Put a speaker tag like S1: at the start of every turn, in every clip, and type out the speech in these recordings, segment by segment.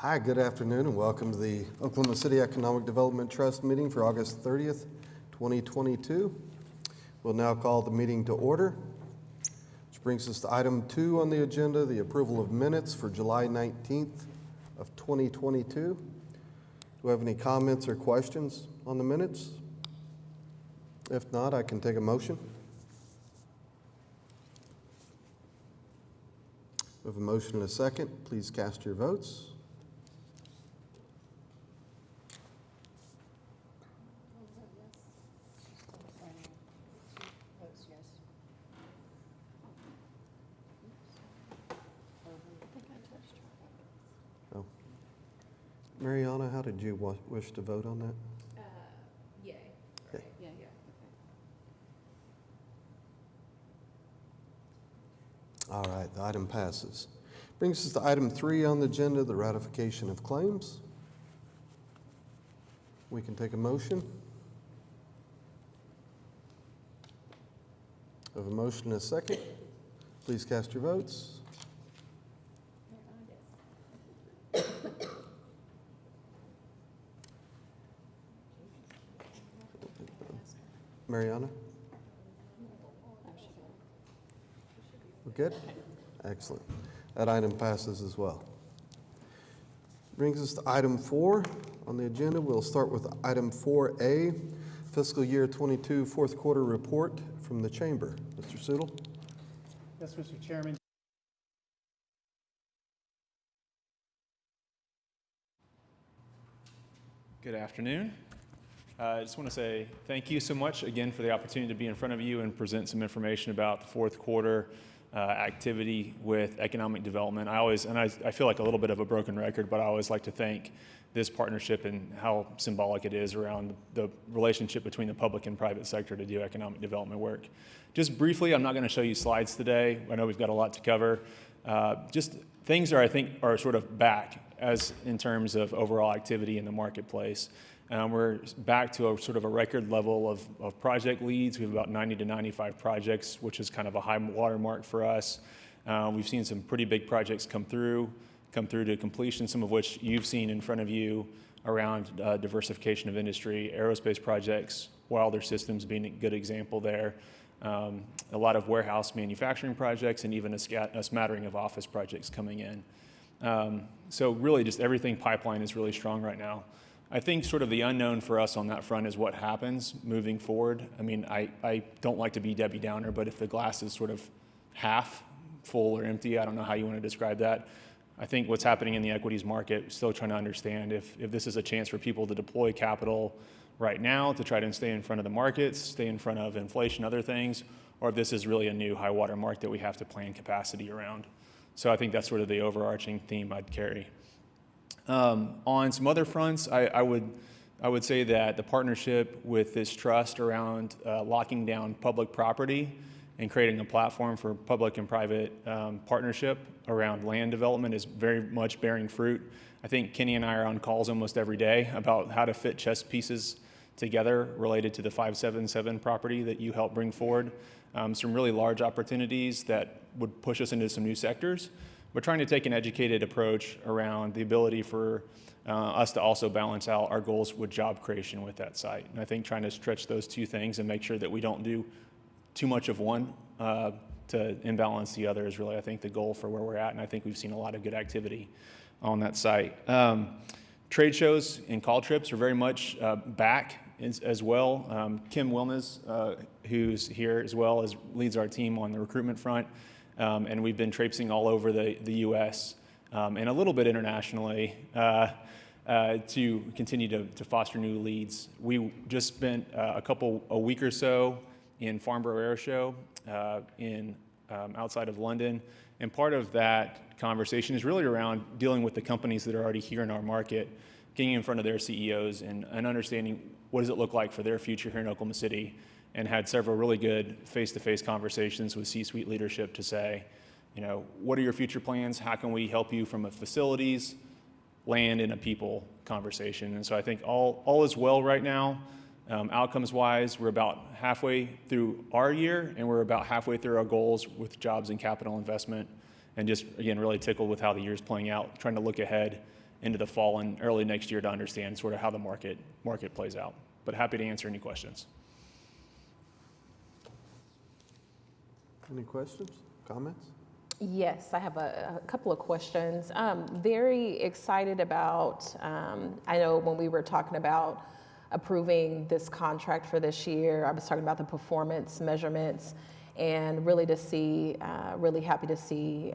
S1: Hi, good afternoon, and welcome to the Oklahoma City Economic Development Trust meeting for August 30th, 2022. We'll now call the meeting to order, which brings us to item 2 on the agenda, the approval of minutes for July 19th of 2022. Do we have any comments or questions on the minutes? If not, I can take a motion. We have a motion and a second. Please cast your votes. Oh. Mariana, how did you wish to vote on that?
S2: Yay.
S1: Right.
S2: Yeah.
S1: All right, the item passes. Brings us to item 3 on the agenda, the ratification of claims. We can take a motion. We have a motion and a second. Please cast your votes. Mariana? We're good? Excellent. That item passes as well. Brings us to item 4 on the agenda. We'll start with item 4A, fiscal year 22 fourth quarter report from the Chamber. Mr. Sudel?
S3: Yes, Mr. Chairman.
S4: Good afternoon. I just want to say thank you so much again for the opportunity to be in front of you and present some information about the fourth quarter activity with economic development. I feel like a little bit of a broken record, but I always like to thank this partnership and how symbolic it is around the relationship between the public and private sector to do economic development work. Just briefly, I'm not going to show you slides today. I know we've got a lot to cover. Just things I think are sort of back as in terms of overall activity in the marketplace. We're back to a sort of a record level of project leads. We have about 90 to 95 projects, which is kind of a high watermark for us. We've seen some pretty big projects come through to completion, some of which you've seen in front of you around diversification of industry, aerospace projects, Wilder Systems being a good example there. A lot of warehouse manufacturing projects and even a smattering of office projects coming in. So really just everything pipeline is really strong right now. I think sort of the unknown for us on that front is what happens moving forward. I mean, I don't like to be Debbie Downer, but if the glass is sort of half full or empty, I don't know how you want to describe that. I think what's happening in the equities market, still trying to understand if this is a chance for people to deploy capital right now to try to stay in front of the markets, stay in front of inflation, other things, or if this is really a new high water mark that we have to plan capacity around. So I think that's sort of the overarching theme I'd carry. On some other fronts, I would say that the partnership with this trust around locking down public property and creating a platform for public and private partnership around land development is very much bearing fruit. I think Kenny and I are on calls almost every day about how to fit chess pieces together related to the 577 property that you helped bring forward. Some really large opportunities that would push us into some new sectors. We're trying to take an educated approach around the ability for us to also balance out our goals with job creation with that site. And I think trying to stretch those two things and make sure that we don't do too much of one to imbalance the other is really, I think, the goal for where we're at. And I think we've seen a lot of good activity on that site. Trade shows and call trips are very much back as well. Kim Wilnes, who's here as well, leads our team on the recruitment front. And we've been traipsing all over the U.S. And a little bit internationally to continue to foster new leads. We just spent a week or so in Farnborough Air Show outside of London. And part of that conversation is really around dealing with the companies that are already here in our market, getting in front of their CEOs and understanding what does it look like for their future here in Oklahoma City, and had several really good face-to-face conversations with C-suite leadership to say, what are your future plans? How can we help you from a facilities, land, and a people conversation? And so I think all is well right now. Outcomes-wise, we're about halfway through our year, and we're about halfway through our goals with jobs and capital investment, and just, again, really tickled with how the year's playing out, trying to look ahead into the fall and early next year to understand sort of how the market plays out. But happy to answer any questions.
S1: Any questions, comments?
S2: Yes, I have a couple of questions. Very excited about, I know when we were talking about approving this contract for this year, I was talking about the performance measurements, and really happy to see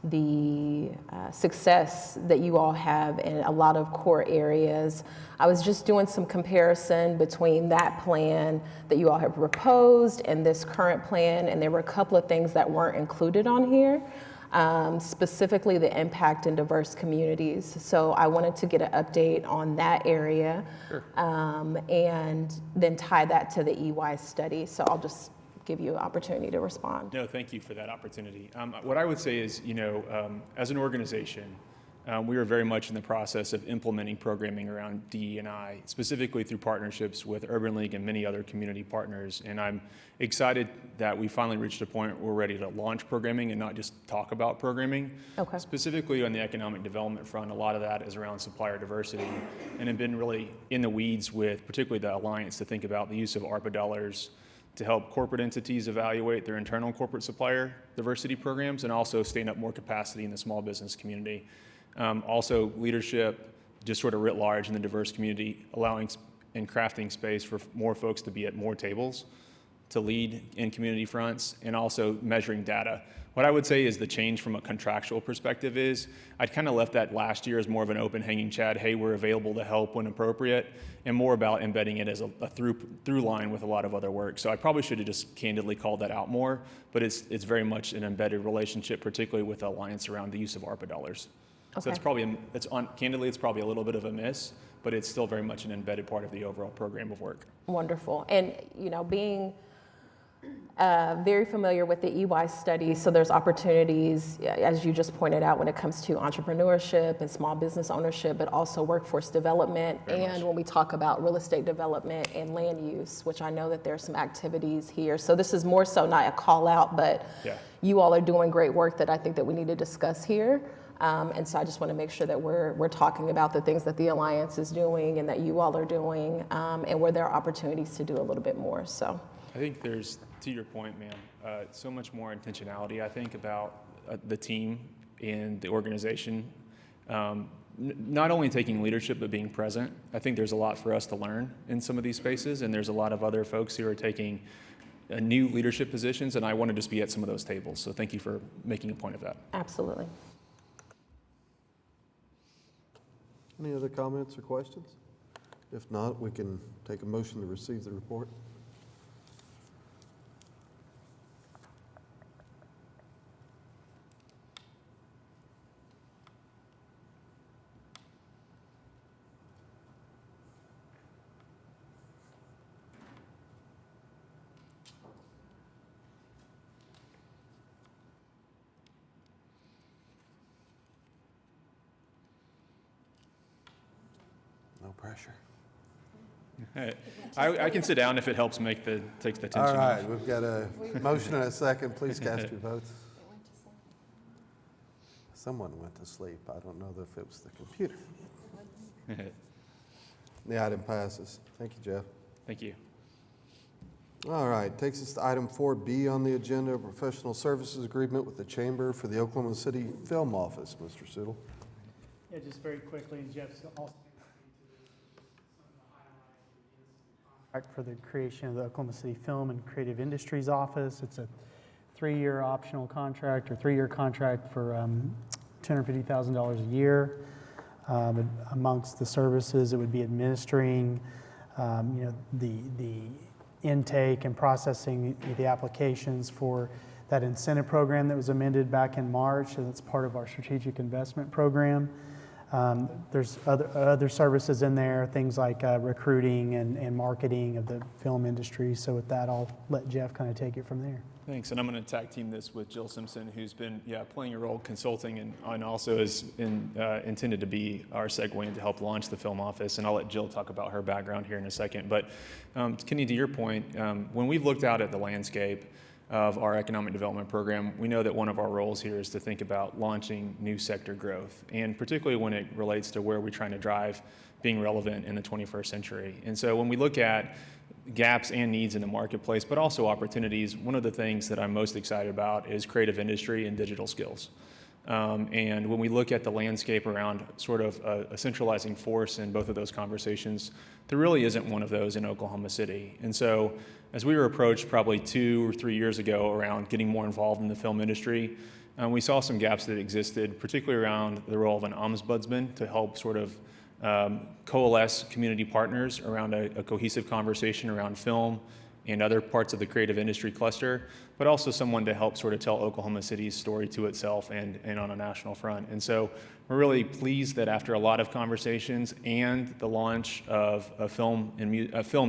S2: the success that you all have in a lot of core areas. I was just doing some comparison between that plan that you all have proposed and this current plan, and there were a couple of things that weren't included on here, specifically the impact in diverse communities. So I wanted to get an update on that area.
S4: Sure.
S2: And then tie that to the EY study. So I'll just give you an opportunity to respond.
S4: No, thank you for that opportunity. What I would say is, as an organization, we are very much in the process of implementing programming around DE&I, specifically through partnerships with Urban League and many other community partners. And I'm excited that we finally reached a point where we're ready to launch programming and not just talk about programming.
S2: Okay.
S4: Specifically on the economic development front, a lot of that is around supplier diversity, and have been really in the weeds with particularly the Alliance to think about the use of ARPA dollars to help corporate entities evaluate their internal corporate supplier diversity programs, and also stand up more capacity in the small business community. Also leadership, just sort of writ large in the diverse community, allowing and crafting space for more folks to be at more tables, to lead in community fronts, and also measuring data. What I would say is the change from a contractual perspective is, I'd kind of left that last year as more of an open hanging chat, hey, we're available to help when appropriate, and more about embedding it as a through line with a lot of other work. So I probably should have just candidly called that out more, but it's very much an embedded relationship, particularly with the Alliance around the use of ARPA dollars.
S2: Okay.
S4: So it's probably, candidly, it's probably a little bit of a miss, but it's still very much an embedded part of the overall program of work.
S2: Wonderful. And, being very familiar with the EY study, so there's opportunities, as you just pointed out, when it comes to entrepreneurship and small business ownership, but also workforce development.
S4: Very
S2: And
S4: much.
S2: when we talk about real estate development and land use, which I know that there's some activities here. So this is more so not a call out, but
S4: Yeah.
S2: you all are doing great work that I think that we need to discuss here. And so I just want to make sure that we're talking about the things that the Alliance is doing and that you all are doing, and where there are opportunities to do a little bit more. So.
S4: I think there's, to your point, ma'am, so much more intentionality, I think, about the team and the organization. Not only taking leadership, but being present. I think there's a lot for us to learn in some of these spaces, and there's a lot of other folks who are taking new leadership positions, and I want to just be at some of those tables. So thank you for making a point of that.
S2: Absolutely.
S1: Any other comments or questions? If not, we can take a motion to receive the report. No pressure.
S4: I can sit down if it helps takes the tension
S1: All right,
S4: off.
S1: we've got a motion and a second. Please cast your votes. Someone went to sleep. I don't know if it was the computer. The item passes. Thank you, Jeff.
S4: Thank you.
S1: All right, takes us to item 4B on the agenda, professional services agreement with the Chamber for the Oklahoma City Film Office. Mr. Sittle.
S3: Yeah, just very quickly, and Jeff's also for the creation of the Oklahoma City Film and Creative Industries Office. It's a 3-year optional contract, or 3-year contract for $250,000 a year. Amongst the services, it would be administering, the intake and processing the applications for that incentive program that was amended back in March, and it's part of our strategic investment program. There's other services in there, things like recruiting and marketing of the film industry. So with that, I'll let Jeff kind of take it from there.
S4: Thanks, and I'm going to tag team this with Jill Simpson, who's been playing a role consulting and also is intended to be our segue in to help launch the film office. And I'll let Jill talk about her background here in a second. But Kenny, to your point, when we've looked out at the landscape, of our economic development program, we know that one of our roles here is to think about launching new sector growth, and particularly when it relates to where we're trying to drive being relevant in the 21st century. And so when we look at gaps and needs in the marketplace, but also opportunities, one of the things that I'm most excited about is creative industry and digital skills. And when we look at the landscape around sort of a centralizing force in both of those conversations, there really isn't one of those in Oklahoma City. And so as we were approached probably 2 or 3 years ago around getting more involved in the film industry, we saw some gaps that existed, particularly around the role of an ombudsman to help sort of coalesce community partners around a cohesive conversation around film and other parts of the creative industry cluster, but also someone to help sort of tell Oklahoma City's story to itself and on a national front. And so we're really pleased that after a lot of conversations and the launch of a film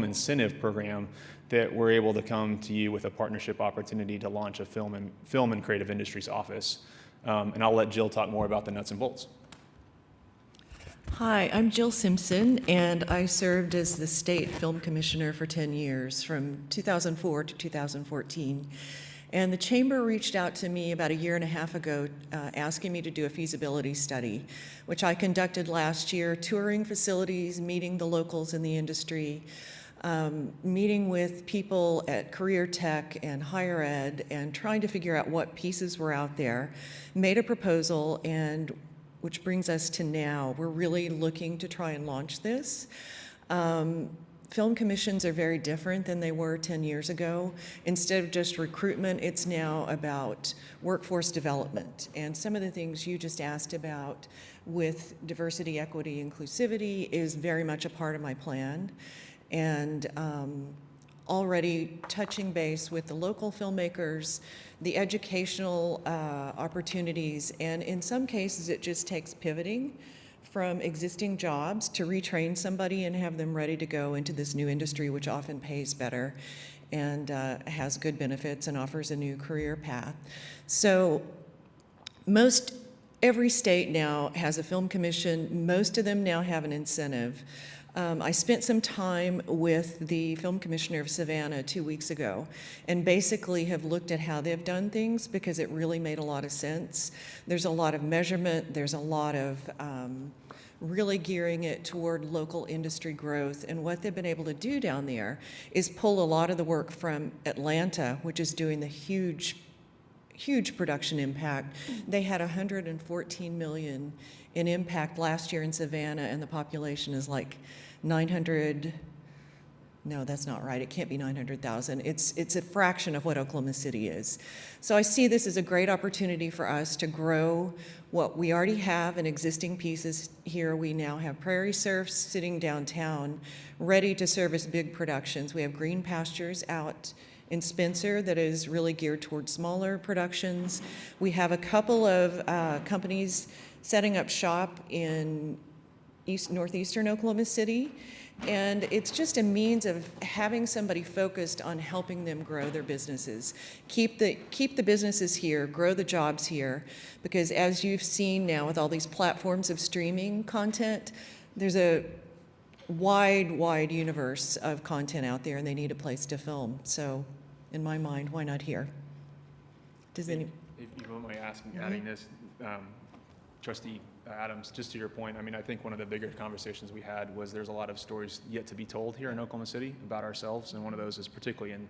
S4: incentive program, that we're able to come to you with a partnership opportunity to launch a film and creative industries office. And I'll let Jill talk more about the nuts and bolts.
S5: Hi, I'm Jill Simpson, and I served as the state film commissioner for 10 years, from 2004 to 2014. And the chamber reached out to me about 1.5 years ago, asking me to do a feasibility study, which I conducted last year, touring facilities, meeting the locals in the industry, meeting with people at career tech and higher ed, and trying to figure out what pieces were out there, made a proposal, and which brings us to now. We're really looking to try and launch this. Film commissions are very different than they were 10 years ago. Instead of just recruitment, it's now about workforce development. And some of the things you just asked about with diversity, equity, inclusivity is very much a part of my plan. And already touching base with the local filmmakers, the educational opportunities, and in some cases it just takes pivoting from existing jobs to retrain somebody and have them ready to go into this new industry, which often pays better and has good benefits and offers a new career path. So every state now has a film commission. Most of them now have an incentive. I spent some time with the film commissioner of Savannah 2 weeks ago and basically have looked at how they've done things because it really made a lot of sense. There's a lot of measurement, there's a lot of really gearing it toward local industry growth, and what they've been able to do down there is pull a lot of the work from Atlanta, which is doing the huge production impact. They had $114 million in impact last year in Savannah, and the population is like 900, no, that's not right. It can't be 900,000. It's a fraction of what Oklahoma City is. So I see this as a great opportunity for us to grow what we already have in existing pieces here. We now have Prairie Surfs sitting downtown, ready to service big productions. We have Green Pastures out in Spencer that is really geared towards smaller productions. We have a couple of companies setting up shop in northeastern Oklahoma City, and it's just a means of having somebody focused on helping them grow their businesses. Keep the businesses here, grow the jobs here, because as you've seen now with all these platforms of streaming content, there's a wide universe of content out there, and they need a place to film. So in my mind, why not here? Does any?
S4: If you don't mind adding this, Trustee Adams, just to your point, I mean, I think one of the bigger conversations we had was there's a lot of stories yet to be told here in Oklahoma City about ourselves, and one of those is particularly in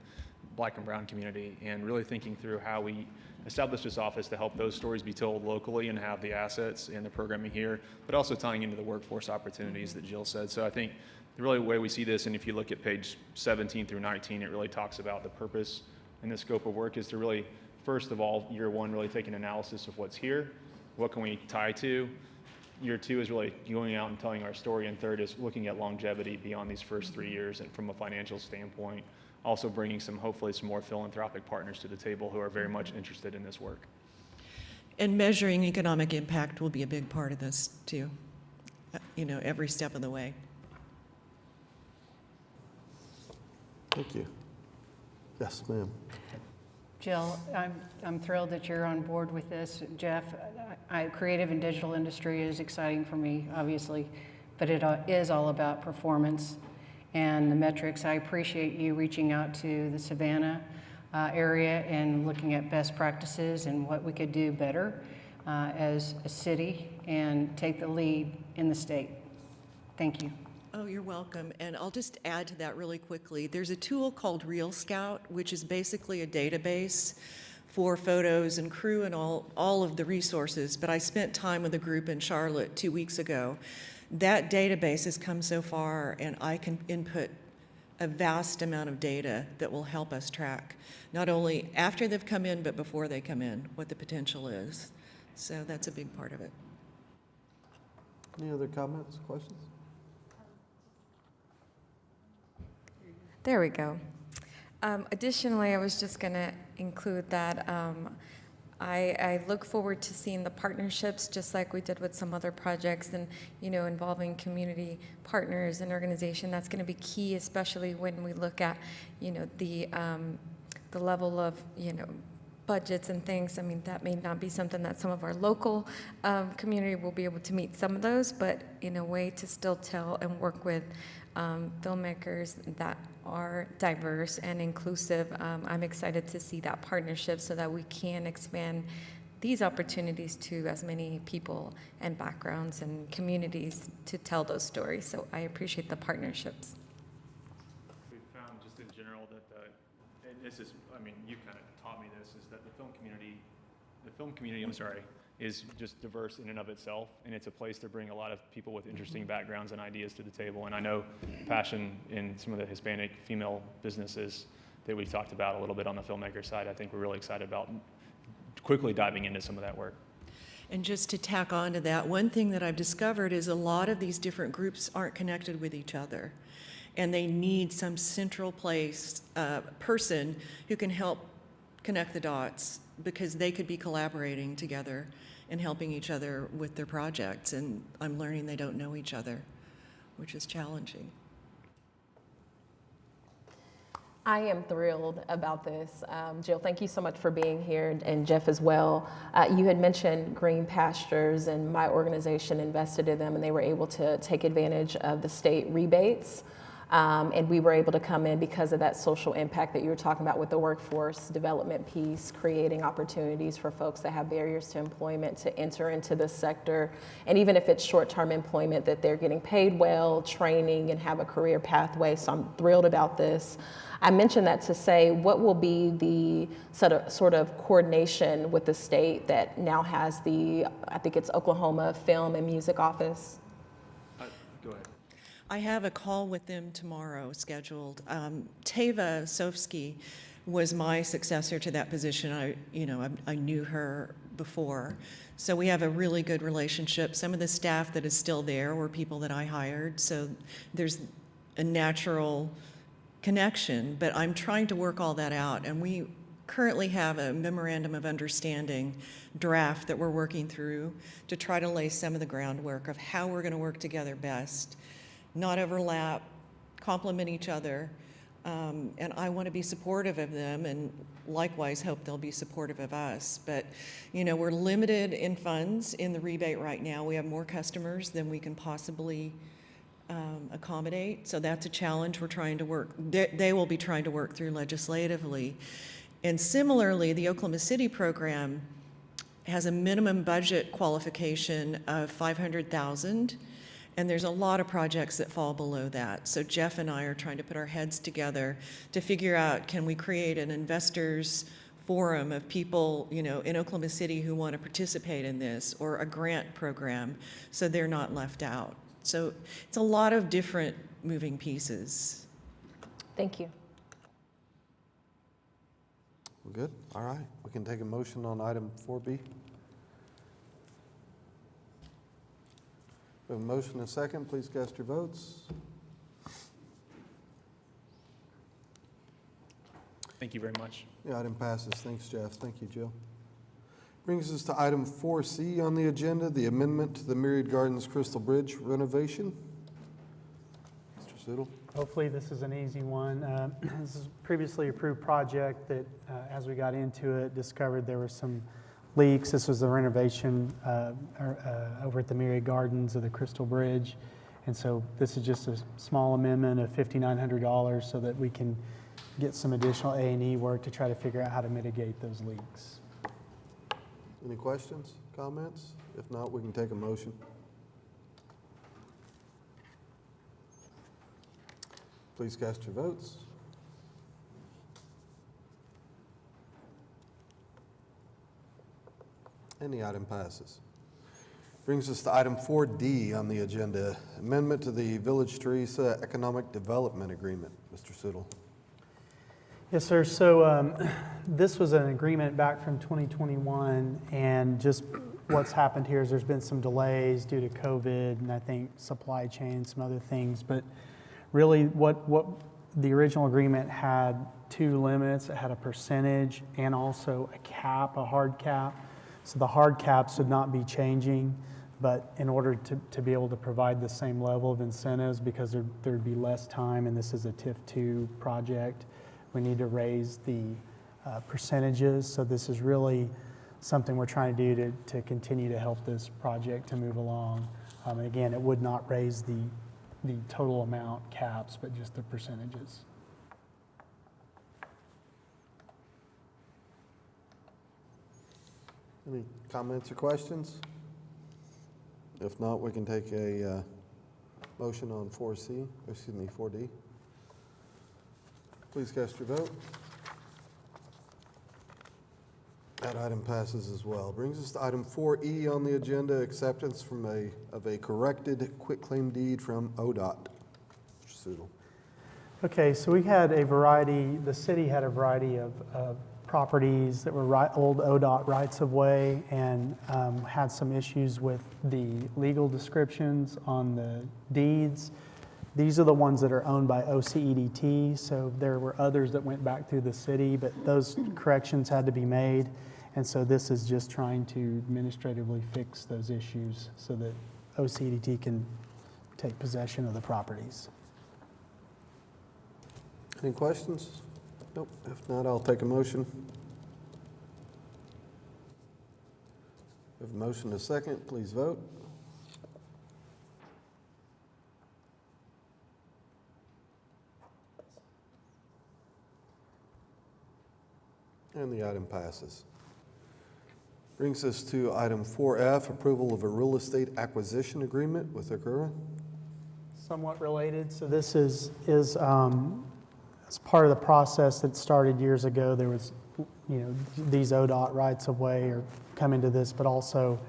S4: Black and Brown community, and really thinking through how we established this office to help those stories be told locally and have the assets and the programming here, but also tying into the workforce opportunities that Jill said. So I think the really way we see this, and if you look at page 17 through 19, it really talks about the purpose and the scope of work is to really, first of all, year one, really take an analysis of what's here. What can we tie to? Year two is really going out and telling our story, and third is looking at longevity beyond these first 3 years and from a financial standpoint, also bringing hopefully some more philanthropic partners to the table who are very much interested in this work.
S5: And measuring economic impact will be a big part of this too, every step of the way.
S1: Thank you. Yes, ma'am.
S6: Jill, I'm thrilled that you're on board with this. Jeff, creative and digital industry is exciting for me, obviously, but it is all about performance and the metrics. I appreciate you reaching out to the Savannah area and looking at best practices and what we could do better as a city and take the lead in the state. Thank you.
S5: Oh, you're welcome. And I'll just add to that really quickly. There's a tool called Real Scout, which is basically a database for photos and crew and all of the resources. But I spent time with a group in Charlotte 2 weeks ago. That database has come so far, and I can input a vast amount of data that will help us track, not only after they've come in, but before they come in, what the potential is. So that's a big part of it.
S1: Any other comments, questions?
S7: There we go. Additionally, I was just going to include that I look forward to seeing the partnerships, just like we did with some other projects, and involving community partners and organization. That's going to be key, especially when we look at the level of budgets and things. I mean, that may not be something that some of our local community will be able to meet some of those, but in a way to still tell and work with filmmakers that are diverse and inclusive. I'm excited to see that partnership so that we can expand these opportunities to as many people and backgrounds and communities to tell those stories. So I appreciate the partnerships.
S4: We've found just in general that and this is, I mean, you kind of taught me this, is that the film community, is just diverse in and of itself, and it's a place to bring a lot of people with interesting backgrounds and ideas to the table. And I know passion in some of the Hispanic female businesses that we've talked about a little bit on the filmmaker side. I think we're really excited about quickly diving into some of that work.
S5: And just to tack on to that, one thing that I've discovered is a lot of these different groups aren't connected with each other, and they need some central place, person who can help connect the dots, because they could be collaborating together and helping each other with their projects. And I'm learning they don't know each other, which is challenging.
S2: I am thrilled about this. Jill, thank you so much for being here, and Jeff as well. You had mentioned Green Pastures, and my organization invested in them, and they were able to take advantage of the state rebates. And we were able to come in because of that social impact that you were talking about with the workforce development piece, creating opportunities for folks that have barriers to employment to enter into this sector. And even if it's short-term employment, that they're getting paid well, training, and have a career pathway. So I'm thrilled about this. I mentioned that to say, what will be the sort of coordination with the state that now has the, I think it's Oklahoma Film and Music Office?
S4: Go ahead.
S5: I have a call with them tomorrow scheduled. Tava Sofsky was my successor to that position. I knew her before. So we have a really good relationship. Some of the staff that is still there were people that I hired. So there's a natural connection, but I'm trying to work all that out. And we currently have a memorandum of understanding draft that we're working through to try to lay some of the groundwork of how we're going to work together best. Not overlap, complement each other, and I want to be supportive of them, and likewise hope they'll be supportive of us. But, we're limited in funds in the rebate right now. We have more customers than we can possibly accommodate, so that's a challenge we're trying to work. They will be trying to work through legislatively. And similarly, the Oklahoma City program has a minimum budget qualification of $500,000. And there's a lot of projects that fall below that. So Jeff and I are trying to put our heads together to figure out, can we create an investors forum of people, in Oklahoma City who want to participate in this, or a grant program so they're not left out. So it's a lot of different moving pieces.
S2: Thank you.
S1: We're good? All right. We can take a motion on item 4B. We have a motion and a second. Please cast your votes.
S4: Thank you very much.
S1: The item passes. Thanks, Jeff. Thank you, Jill. Brings us to item 4C on the agenda, the amendment to the Myriad Gardens Crystal Bridge renovation. Mr. Siddle.
S3: Hopefully this is an easy one. This is a previously approved project that, as we got into it, discovered there were some leaks. This was the renovation over at the Myriad Gardens of the Crystal Bridge. And so this is just a small amendment of $5,900 so that we can get some additional A&E work to try to figure out how to mitigate those leaks.
S1: Any questions, comments? If not, we can take a motion. Please cast your votes. And the item passes. Brings us to item 4D on the agenda, amendment to the Village Teresa Economic Development Agreement. Mr. Siddle.
S3: Yes, sir. So this was an agreement back from 2021, and just what's happened here is there's been some delays due to COVID and I think supply chain, some other things. But really what the original agreement had two limits. It had a percentage and also a cap, a hard cap. So the hard caps would not be changing, but in order to be able to provide the same level of incentives, because there'd be less time, and this is a TIF 2 project, we need to raise the percentages. So this is really something we're trying to do to continue to help this project to move along. And again, it would not raise the total amount caps, but just the percentages.
S1: Any comments or questions? If not, we can take a motion on 4D. Please cast your vote. That item passes as well. Brings us to item 4E on the agenda, acceptance of a corrected quitclaim deed from Odot. Mr. Sudel.
S3: Okay, so we had a variety, the city had a variety of properties that were old Odot rights-of-way, and had some issues with the legal descriptions on the deeds. These are the ones that are owned by OCEDT, so there were others that went back through the city, but those corrections had to be made. And so this is just trying to administratively fix those issues so that OCEDT can take possession of the properties.
S1: Any questions? Nope. If not, I'll take a motion. We have a motion and a second. Please vote. And the item passes. Brings us to item 4F, approval of a real estate acquisition agreement with Acura.
S3: Somewhat related. So this is as part of the process that started years ago. There was, these ODOT rights of way are coming to this, but also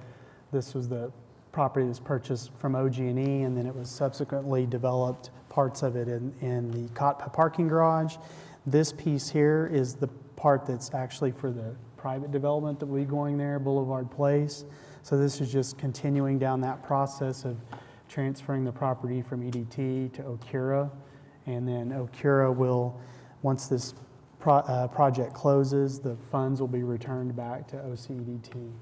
S3: this was the property that was purchased from OG&E, and then it was subsequently developed, parts of it in the parking garage. This piece here is the part that's actually for the private development that will be going there, Boulevard Place. So this is just continuing down that process of transferring the property from EDT to Acura. And then Acura will, once this project closes, the funds will be returned back to OCEDT.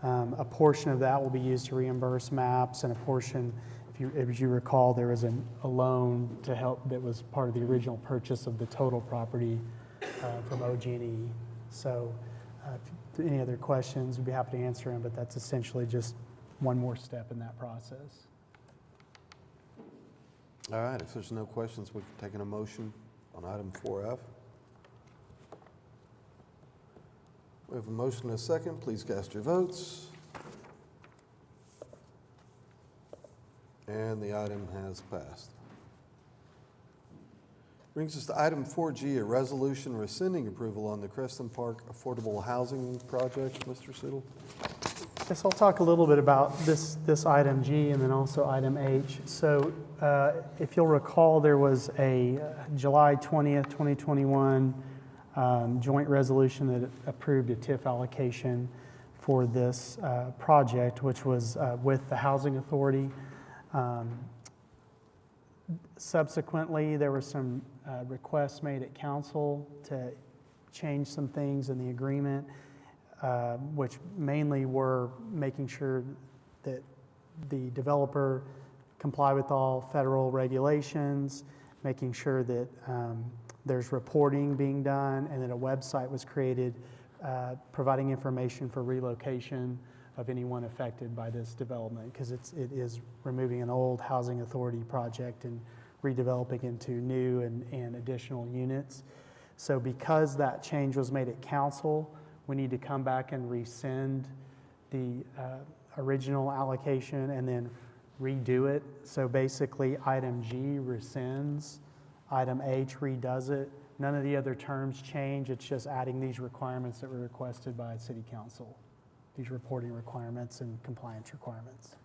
S3: A portion of that will be used to reimburse MAPS, and a portion, if you recall, there was a loan to help that was part of the original purchase of the total property from OG&E. So if any other questions, we'd be happy to answer them, but that's essentially just one more step in that process.
S1: All right, if there's no questions, we've taken a motion on item 4F. We have a motion and a second. Please cast your votes. And the item has passed. Brings us to item 4G, a resolution rescinding approval on the Creston Park Affordable Housing Project. Mr. Siddle.
S3: Yes, I'll talk a little bit about this item G and then also item H. So if you'll recall, there was a July 20th, 2021 joint resolution that approved a TIF allocation for this project, which was with the Housing Authority. Subsequently, there were some requests made at council to change some things in the agreement, which mainly were making sure that the developer comply with all federal regulations, making sure that there's reporting being done, and that a website was created providing information for relocation of anyone affected by this development, because it is removing an old housing authority project and redeveloping into new and additional units. So because that change was made at council, we need to come back and rescind the original allocation and then redo it. So basically, item G rescinds, item H redoes it. None of the other terms change. It's just adding these requirements that were requested by City Council, these reporting requirements and compliance requirements.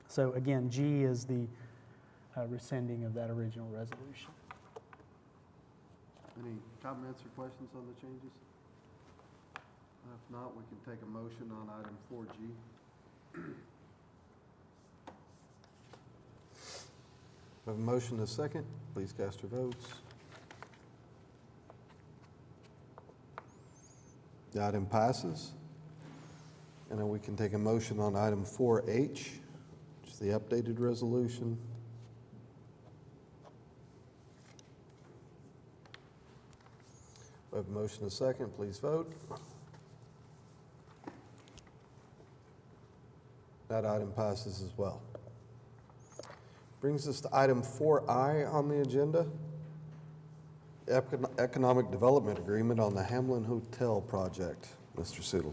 S3: So again, G is the rescinding of that original resolution.
S1: Any comments or questions on the changes? If not, we can take a motion on item 4G. We have a motion and a second. Please cast your votes. The item passes. And then we can take a motion on item 4H, which is the updated resolution. We have a motion and a second. Please vote. That item passes as well. Brings us to item 4I on the agenda, Economic Development Agreement on the Hamlin Hotel project. Mr. Siddle.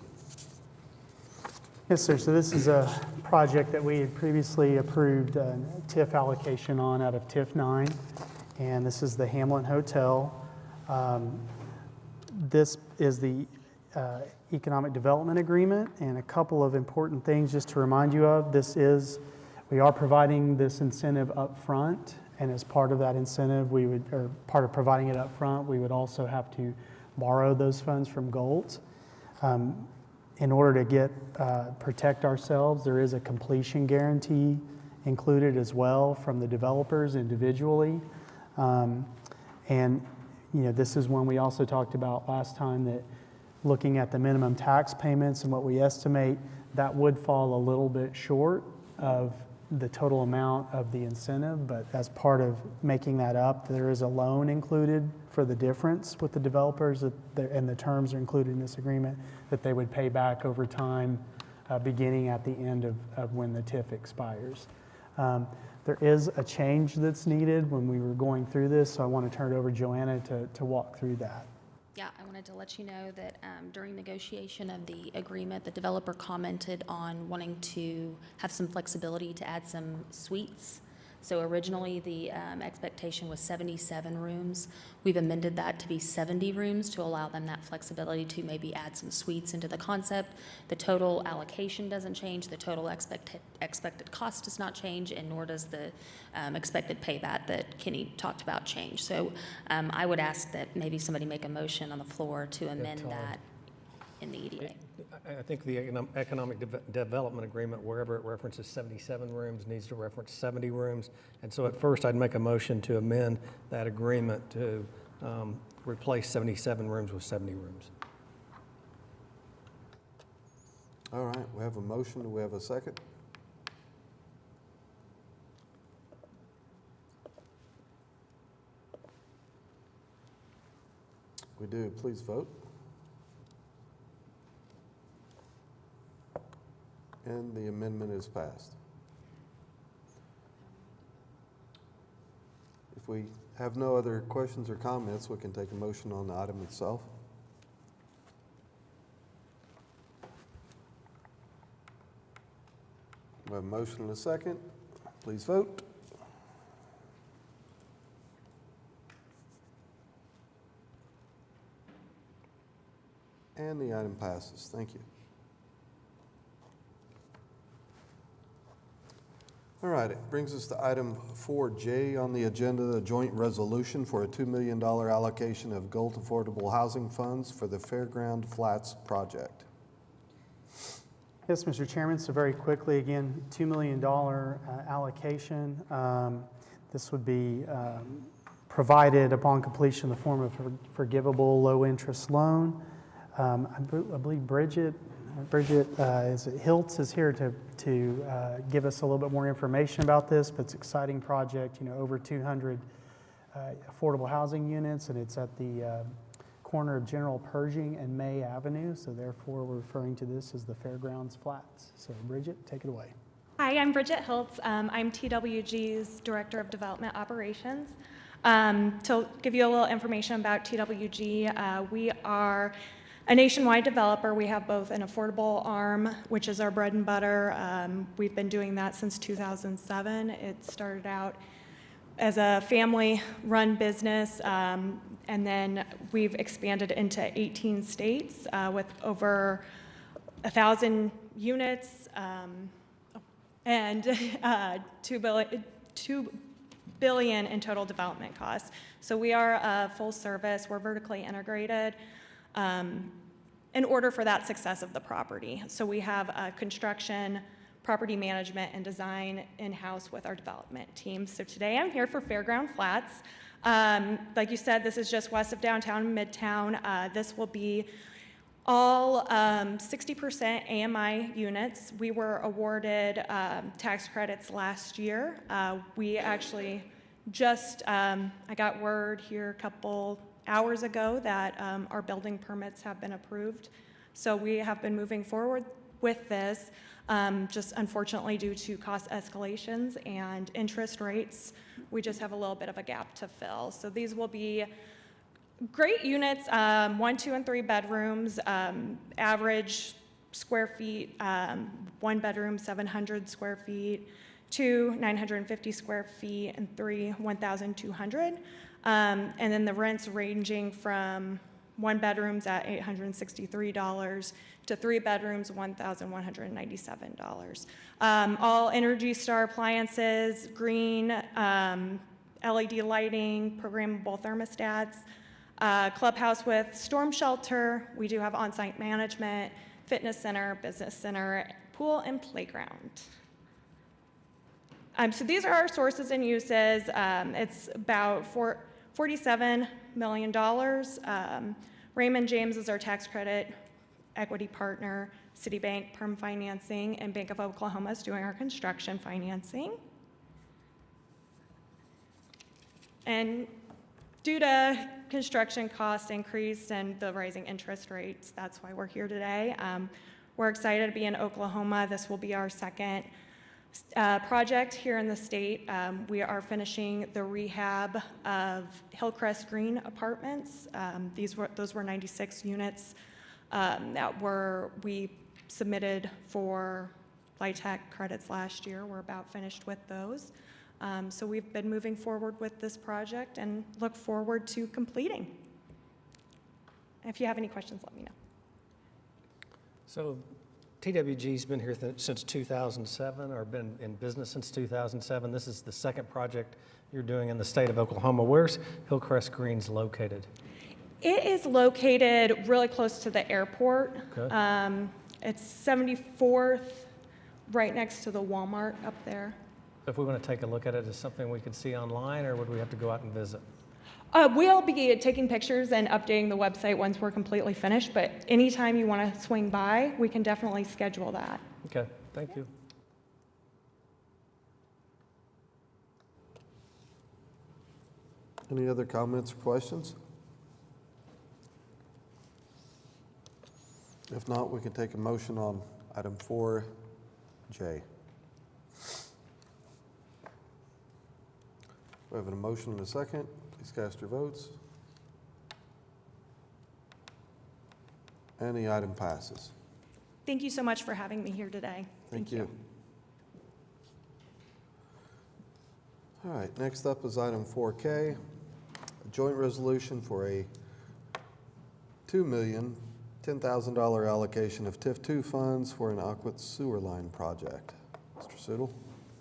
S3: Yes, sir. So this is a project that we had previously approved TIF allocation on out of TIF 9, and this is the Hamlin Hotel. This is the Economic Development Agreement, and a couple of important things just to remind you of. We are providing this incentive up front, and as part of that incentive, part of providing it up front, we would also have to borrow those funds from Gold. In order to protect ourselves, there is a completion guarantee included as well from the developers individually. And this is one we also talked about last time, that looking at the minimum tax payments and what we estimate, that would fall a little bit short of the total amount of the incentive, but as part of making that up, there is a loan included for the difference with the developers, and the terms are included in this agreement, that they would pay back over time, beginning at the end of when the TIF expires. There is a change that's needed when we were going through this, so I want to turn it over to Joanna to walk through that.
S8: Yeah, I wanted to let you know that during negotiation of the agreement, the developer commented on wanting to have some flexibility to add some suites. So originally, the expectation was 77 rooms. We've amended that to be 70 rooms to allow them that flexibility to maybe add some suites into the concept. The total allocation doesn't change, the total expected cost does not change, and nor does the expected payback that Kenny talked about change. So I would ask that maybe somebody make a motion on the floor to amend that in the EDA.
S9: I think the Economic Development Agreement, wherever it references 77 rooms, needs to reference 70 rooms. And so at first, I'd make a motion to amend that agreement to replace 77 rooms with 70 rooms.
S1: All right, we have a motion. Do we have a second? We do. Please vote. And the amendment is passed. If we have no other questions or comments, we can take a motion on the item itself. We have a motion and a second. Please vote. And the item passes. Thank you. All right, it brings us to item 4J on the agenda, the joint resolution for a $2 million allocation of Gold Affordable Housing Funds for the Fairground Flats project.
S3: Yes, Mr. Chairman, so very quickly, again, $2 million allocation. This would be provided upon completion in the form of a forgivable low-interest loan. I believe Bridget Hiltz is here to give us a little bit more information about this, but it's an exciting project, over 200 affordable housing units, and it's at the corner of General Pershing and May Avenue, so therefore we're referring to this as the Fairgrounds Flats. So Bridget, take it away.
S10: Hi, I'm Bridget Hiltz. I'm TWG's Director of Development Operations. To give you a little information about TWG, we are a nationwide developer. We have both an affordable arm, which is our bread and butter. We've been doing that since 2007. It started out as a family-run business, and then we've expanded into 18 states with over 1,000 units and $2 billion in total development costs. So we are a full service, we're vertically integrated in order for that success of the property. So we have construction, property management, and design in-house with our development team. So today I'm here for Fairground Flats. Like you said, this is just west of downtown Midtown. This will be all 60% AMI units. We were awarded tax credits last year. We actually just, I got word here a couple hours ago that our building permits have been approved. So we have been moving forward with this, just unfortunately due to cost escalations and interest rates, we just have a little bit of a gap to fill. So these will be great units, 1, 2, and 3 bedrooms, average square feet, 1 bedroom, 700 square feet, 2, 950 square feet, and 3, 1,200. And then the rents ranging from 1 bedrooms at $863 to 3 bedrooms, $1,197. All Energy Star appliances, green, LED lighting, programmable thermostats, clubhouse with storm shelter. We do have on-site management, fitness center, business center, pool, and playground. So these are our sources and uses. It's about $47 million. Raymond James is our tax credit equity partner. Citibank, Perm Financing, and Bank of Oklahoma is doing our construction financing. And due to construction cost increase and the rising interest rates, that's why we're here today. We're excited to be in Oklahoma. This will be our second project here in the state. We are finishing the rehab of Hillcrest Green Apartments. Those were 96 units that we submitted for LIHTC credits last year. We're about finished with those. So we've been moving forward with this project and look forward to completing. If you have any questions, let me know.
S9: So TWG's been here since 2007, or been in business since 2007. This is the second project you're doing in the state of Oklahoma. Where's Hillcrest Greens located?
S10: It is located really close to the airport.
S9: Okay.
S10: It's 74th, right next to the Walmart up there.
S9: If we want to take a look at it, is something we could see online, or would we have to go out and visit?
S10: We'll be taking pictures and updating the website once we're completely finished, but anytime you want to swing by, we can definitely schedule that.
S9: Okay, thank you.
S1: Any other comments or questions? If not, we can take a motion on item 4J. We have a motion and a second. Please cast your votes. And the item passes.
S10: Thank you so much for having me here today.
S1: Thank you. All right, next up is item 4K, a joint resolution for a $2,010,000 allocation of TIF 2 funds for an Aquit sewer line project. Mr. Siddle?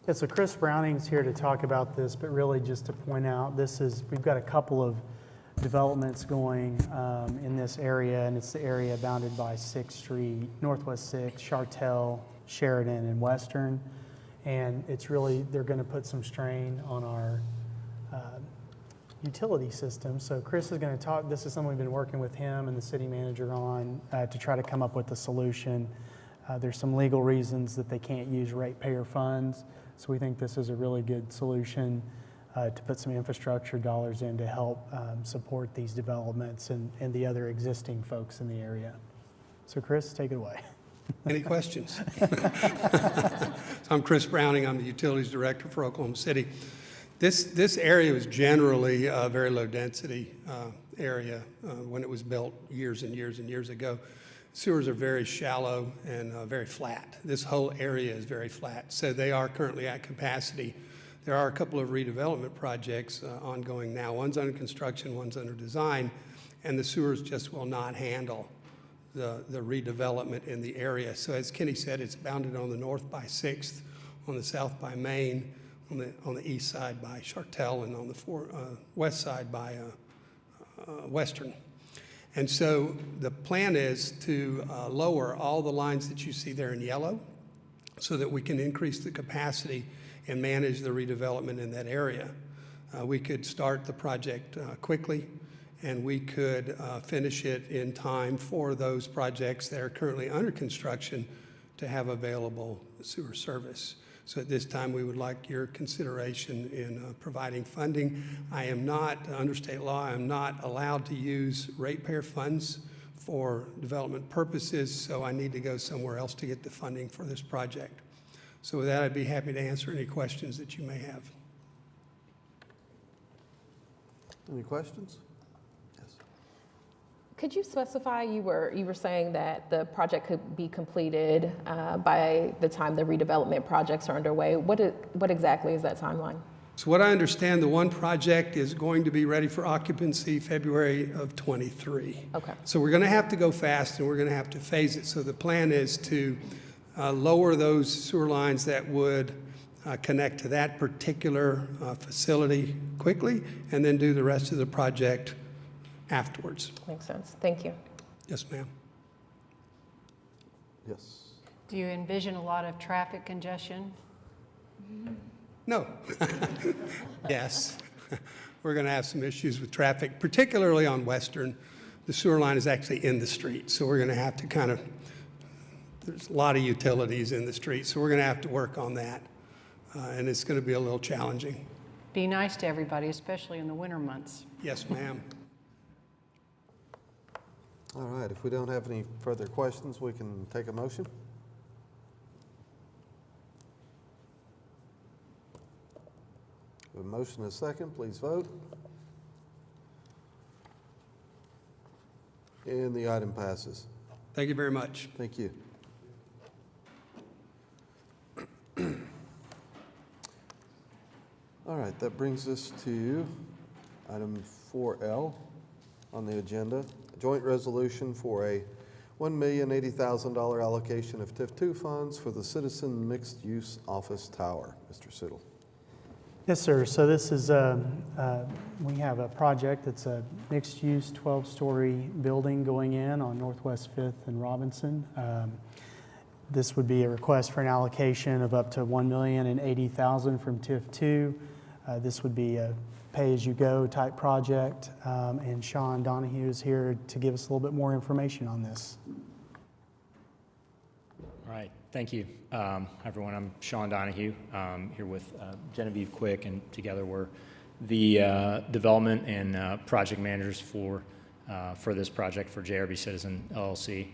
S3: Yeah, so Chris Browning's here to talk about this, but really just to point out, we've got a couple of developments going in this area, and it's the area bounded by 6th Street, Northwest 6th, Chartel, Sheridan, and Western. And it's really, they're going to put some strain on our utility system. So Chris is going to talk, this is something we've been working with him and the city manager on to try to come up with a solution. There's some legal reasons that they can't use ratepayer funds. So we think this is a really good solution to put some infrastructure dollars in to help support these developments and the other existing folks in the area. So Chris, take it away.
S11: Any questions? So I'm Chris Browning. I'm the Utilities Director for Oklahoma City. This area was generally a very low density area when it was built years and years and years ago. Sewers are very shallow and very flat. This whole area is very flat, so they are currently at capacity. There are a couple of redevelopment projects ongoing now. One's under construction, one's under design, and the sewers just will not handle the redevelopment in the area. So as Kenny said, it's bounded on the north by 6th, on the south by Main, on the east side by Chartel, and on the west side by Western. And so the plan is to lower all the lines that you see there in yellow so that we can increase the capacity and manage the redevelopment in that area. We could start the project quickly, and we could finish it in time for those projects that are currently under construction to have available sewer service. So at this time, we would like your consideration in providing funding. I am not, under state law, I am not allowed to use ratepayer funds for development purposes, so I need to go somewhere else to get the funding for this project. So with that, I'd be happy to answer any questions that you may have.
S1: Any questions? Yes.
S2: Could you specify, you were saying that the project could be completed by the time the redevelopment projects are underway. What exactly is that timeline?
S11: So what I understand, the one project is going to be ready for occupancy February of '23.
S2: Okay.
S11: So we're going to have to go fast, and we're going to have to phase it. So the plan is to lower those sewer lines that would connect to that particular facility quickly, and then do the rest of the project afterwards.
S2: Makes sense. Thank you.
S11: Yes, ma'am.
S1: Yes.
S6: Do you envision a lot of traffic congestion?
S11: No. Yes. We're going to have some issues with traffic, particularly on Western. The sewer line is actually in the street, so we're going to have to there's a lot of utilities in the street, so we're going to have to work on that, and it's going to be a little challenging.
S6: Be nice to everybody, especially in the winter months.
S11: Yes, ma'am.
S1: All right, if we don't have any further questions, we can take a motion. A motion is second, please vote. And the item passes.
S11: Thank you very much.
S1: Thank you. All right, that brings us to item 4L on the agenda, a joint resolution for a $1,080,000 allocation of TIF 2 funds for the Citizen Mixed Use Office Tower. Mr. Siddle.
S3: Yes, sir. So this is, we have a project that's a mixed-use 12-story building going in on Northwest 5th and Robinson. This would be a request for an allocation of up to $1,080,000 from TIF 2. This would be a pay-as-you-go type project, and Sean Donahue is here to give us a little bit more information on this.
S12: All right, thank you. Hi, everyone. I'm Sean Donahue, here with Genevieve Quick, and together we're the development and project managers for this project for JRB Citizen LLC.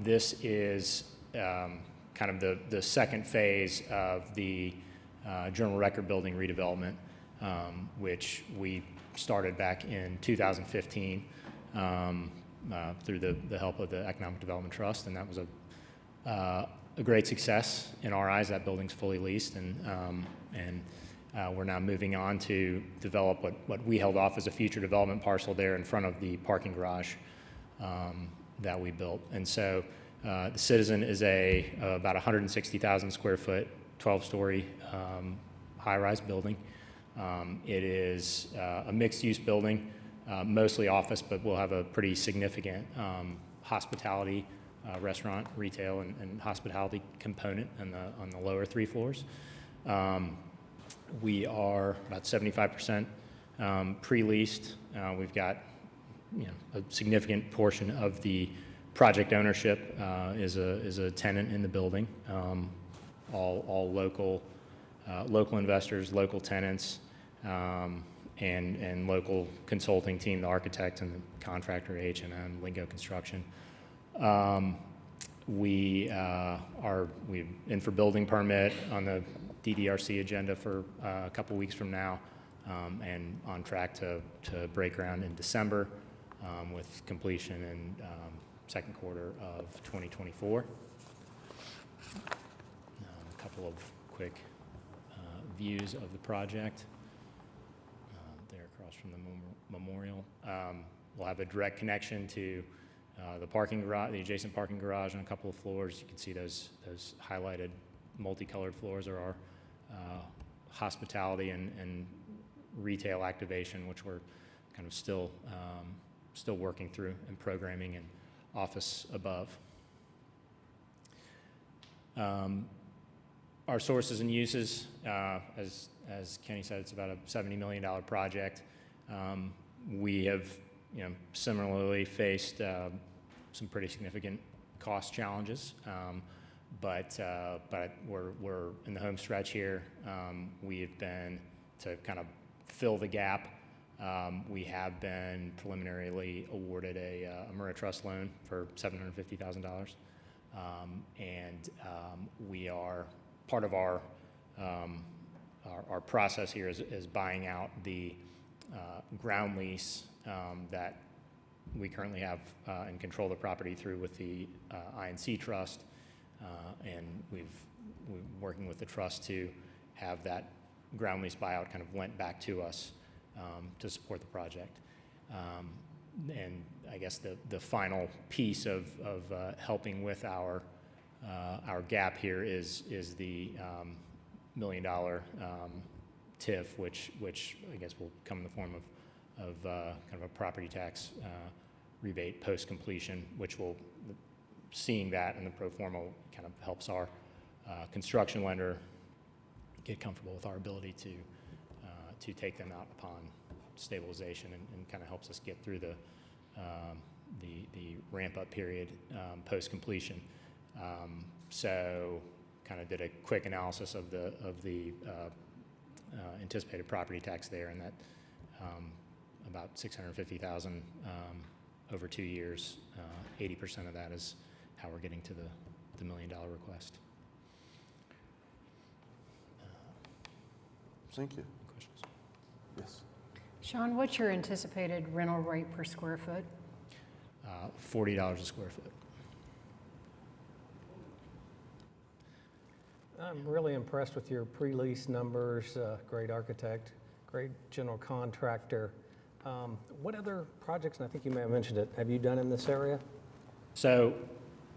S12: This is kind of the second phase of the Journal Record Building redevelopment, which we started back in 2015 through the help of the Economic Development Trust, and that was a great success in our eyes. That building's fully leased, and we're now moving on to develop what we held off as a future development parcel there in front of the parking garage that we built. And so the Citizen is about 160,000 square foot, 12-story high-rise building. It is a mixed-use building, mostly office, but we'll have a pretty significant hospitality, restaurant, retail, and hospitality component on the lower 3 floors. We are about 75% pre-leased. We've got a significant portion of the project ownership is a tenant in the building. All local investors, local tenants, and local consulting team, the architect and the contractor, H&M, Lingo Construction. We're in for building permit on the DDRC agenda for a couple weeks from now, and on track to break ground in December, with completion in second quarter of 2024. A couple of quick views of the project. There across from the memorial. We'll have a direct connection to the parking garage, the adjacent parking garage on a couple of floors. You can see those highlighted multicolored floors are our hospitality and retail activation, which we're kind of still working through, and programming and office above. Our sources and uses, as Kenny said, it's about a $70 million project. We have, similarly faced some pretty significant cost challenges, but we're in the home stretch here. We have been, to kind of fill the gap, we have been preliminarily awarded a Murrah Trust loan for $750,000, and we are, part of our process here is buying out the ground lease that we currently have and control the property through with the INC Trust, and we're working with the trust to have that ground lease buyout kind of lent back to us to support the project. And I guess the final piece of helping with our gap here is the $1 million TIF, which I guess will come in the form of kind of a property tax rebate post-completion, which will, seeing that in the pro forma, kind of helps our construction lender get comfortable with our ability to take them out upon stabilization, and kind of helps us get through the ramp-up period post-completion. So kind of did a quick analysis of the anticipated property tax there, and that about $650,000 over 2 years. 80% of that is how we're getting to the $1 million request.
S1: Thank you.
S12: Questions?
S1: Yes.
S6: Sean, what's your anticipated rental rate per square foot?
S12: $40 a square foot.
S9: I'm really impressed with your pre-lease numbers, great architect, great general contractor. What other projects, and I think you may have mentioned it, have you done in this area?
S12: So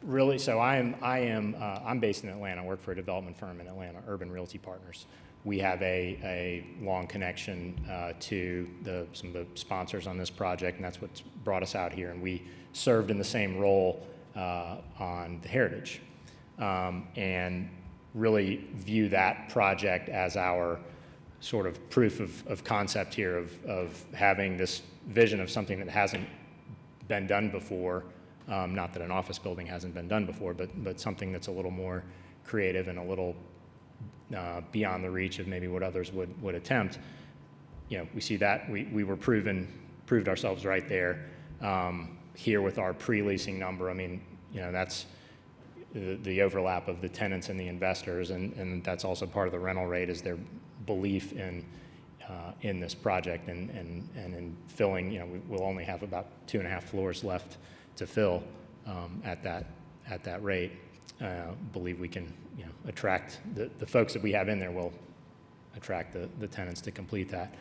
S12: really, I'm based in Atlanta. I work for a development firm in Atlanta, Urban Realty Partners. We have a long connection to some of the sponsors on this project, and that's what's brought us out here. And we served in the same role on the Heritage, and really view that project as our sort of proof of concept here of having this vision of something that hasn't been done before. Not that an office building hasn't been done before, but something that's a little more creative and a little beyond the reach of maybe what others would attempt. We see that we were proved ourselves right there. Here with our pre-leasing number, I mean, that's the overlap of the tenants and the investors, and that's also part of the rental rate, is their belief in this project, and in filling. We'll only have about 2.5 floors left to fill at that rate. Believe we can attract the folks that we have in there will attract the tenants to complete that.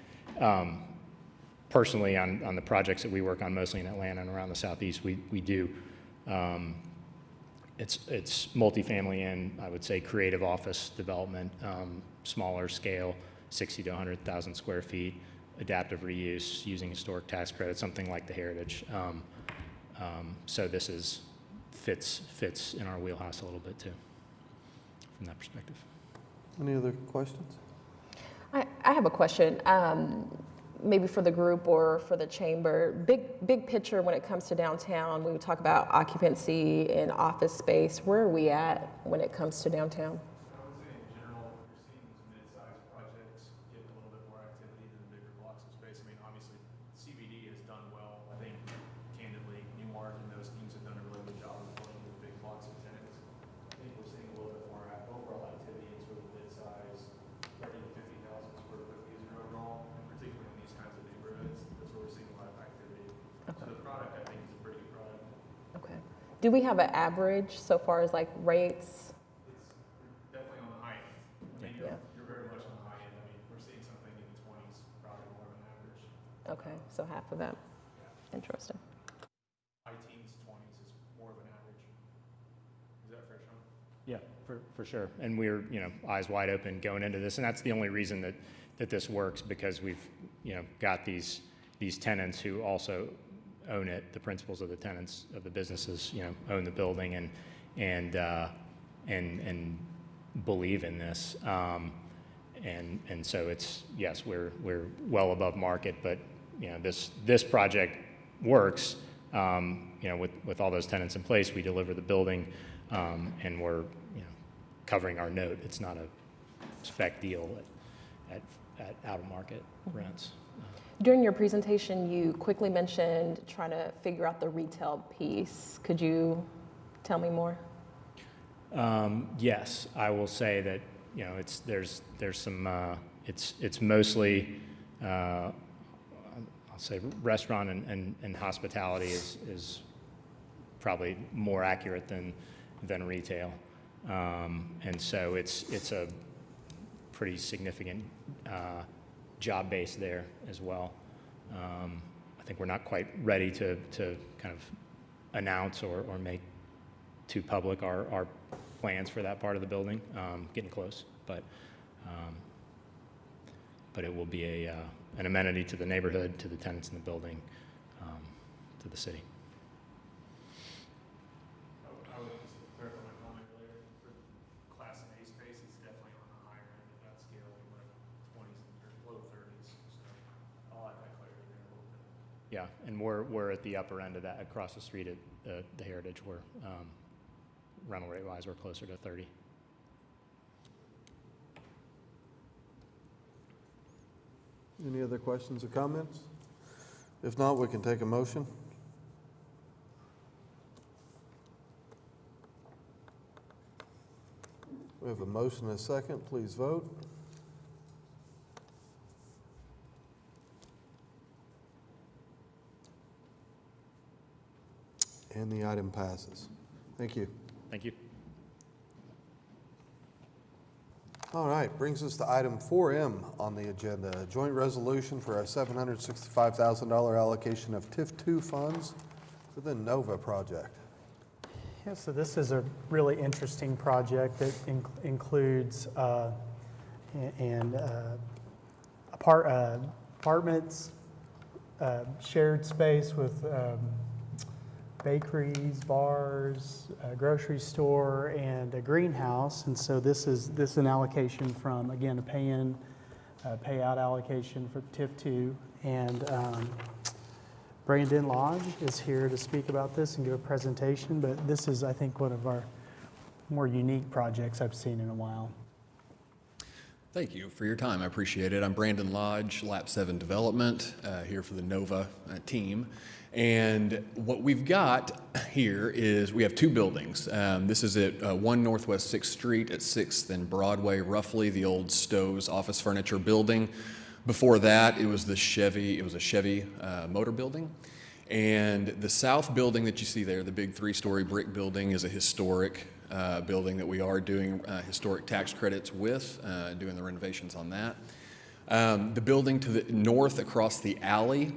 S12: Personally, on the projects that we work on, mostly in Atlanta and around the Southeast, we do. It's multifamily and I would say creative office development, smaller scale, 60 to 100,000 square feet, adaptive reuse using historic tax credits, something like the Heritage. So this fits in our wheelhouse a little bit too, from that perspective.
S1: Any other questions?
S2: I have a question, maybe for the group or for the chamber. Big picture when it comes to downtown, we would talk about occupancy and office space. Where are we at when it comes to downtown?
S4: I would say in general, you're seeing these mid-sized projects get a little bit more activity than the bigger blocks of space. I mean, obviously, CBD has done well. I think, candidly, Newmark and those teams have done a really good job of filling the big blocks of tenants. I think we're seeing a little bit more overall activity in sort of mid-sized
S2: Do we have an average so far as like rates?
S4: It's definitely on the high end. I mean,
S2: Yeah.
S4: you're very much on the high end. I mean, we're seeing something in the 20s, probably more than average.
S2: Okay, so half of that. Interesting.
S4: High teens, 20s is more of an average. Is that fair, Sean?
S12: Yeah, for sure. And we're, eyes wide open going into this. And that's the only reason that this works, because we've, got these tenants who also own it. The principals of the tenants of the businesses, own the building and believe in this. And so it's, yes, we're well above market, but, this project works. With all those tenants in place, we deliver the building, and we're, covering our note. It's not a spec deal at out-of-market rents.
S2: During your presentation, you quickly mentioned trying to figure out the retail piece. Could you tell me more?
S12: Yes, I will say that, there's some, it's mostly, I'll say restaurant and hospitality is probably more accurate than retail. And so it's a pretty significant job base there as well. I think we're not quite ready to kind of announce or make too public our plans for that part of the building. Getting close, but it will be an amenity to the neighborhood, to the tenants in the building, to the city.
S4: I would just clarify my comment earlier. For Class A space, it's definitely on the higher end of that scale, like 20s or low 30s. So I'll add that clarity there a little bit.
S12: Yeah, and we're at the upper end of that, across the street at the Heritage, where rental rate wise, we're closer to 30.
S1: Any other questions or comments? If not, we can take a motion. We have a motion and a second. Please vote. And the item passes. Thank you.
S12: Thank you.
S1: All right, brings us to item 4M on the agenda, a joint resolution for a $765,000 allocation of TIF2 funds for the NOVA project.
S3: Yeah, so this is a really interesting project that includes apartments, shared space with bakeries, bars, a grocery store, and a greenhouse. And so this is an allocation from, again, a pay-in, payout allocation for TIF2. And Brandon Lodge is here to speak about this and give a presentation, but this is, I think, one of our more unique projects I've seen in a while.
S13: Thank you for your time. I appreciate it. I'm Brandon Lodge, Lap 7 Development, here for the NOVA team. And what we've got here is we have two buildings. This is at 1 Northwest 6th Street at 6th and Broadway, roughly, the old Stowe's office furniture building. Before that, it was a Chevy motor building. And the south building that you see there, the big 3-story brick building, is a historic building that we are doing historic tax credits with, doing the renovations on that. The building to the north across the alley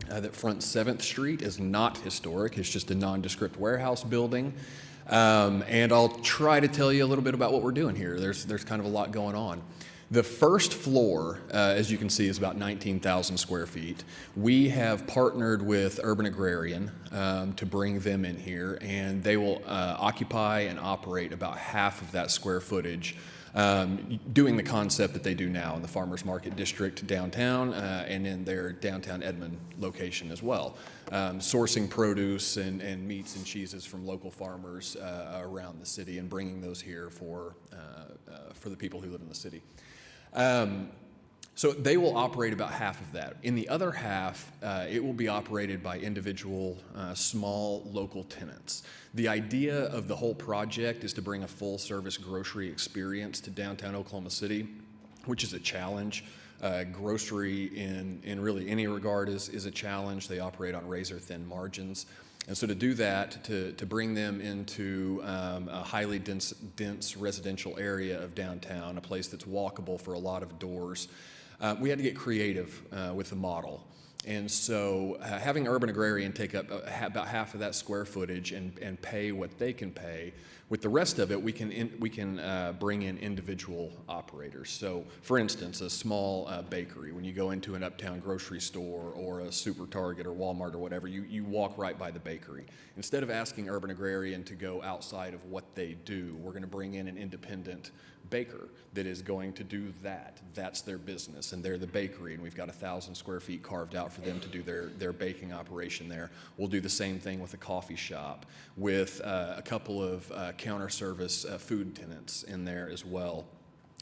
S13: that fronts 7th Street is not historic. It's just a nondescript warehouse building. And I'll try to tell you a little bit about what we're doing here. There's kind of a lot going on. The first floor, as you can see, is about 19,000 square feet. We have partnered with Urban Agrarian to bring them in here, and they will occupy and operate about half of that square footage, doing the concept that they do now in the Farmers Market District downtown and in their downtown Edmond location as well, sourcing produce and meats and cheeses from local farmers around the city and bringing those here for the people who live in the city. So they will operate about half of that. In the other half, it will be operated by individual small local tenants. The idea of the whole project is to bring a full-service grocery experience to downtown Oklahoma City, which is a challenge. Grocery in really any regard is a challenge. They operate on razor-thin margins. And so to do that, to bring them into a highly dense residential area of downtown, a place that's walkable for a lot of doors, we had to get creative with the model. And so having Urban Agrarian take up about half of that square footage and pay what they can pay, with the rest of it, we can bring in individual operators. So for instance, a small bakery, when you go into an uptown grocery store or a Super Target or Walmart or whatever, you walk right by the bakery. Instead of asking Urban Agrarian to go outside of what they do, we're gonna bring in an independent baker that is going to do that. That's their business, and they're the bakery, and we've got 1,000 square feet carved out for them to do their baking operation there. We'll do the same thing with a coffee shop, with a couple of counter service food tenants in there as well,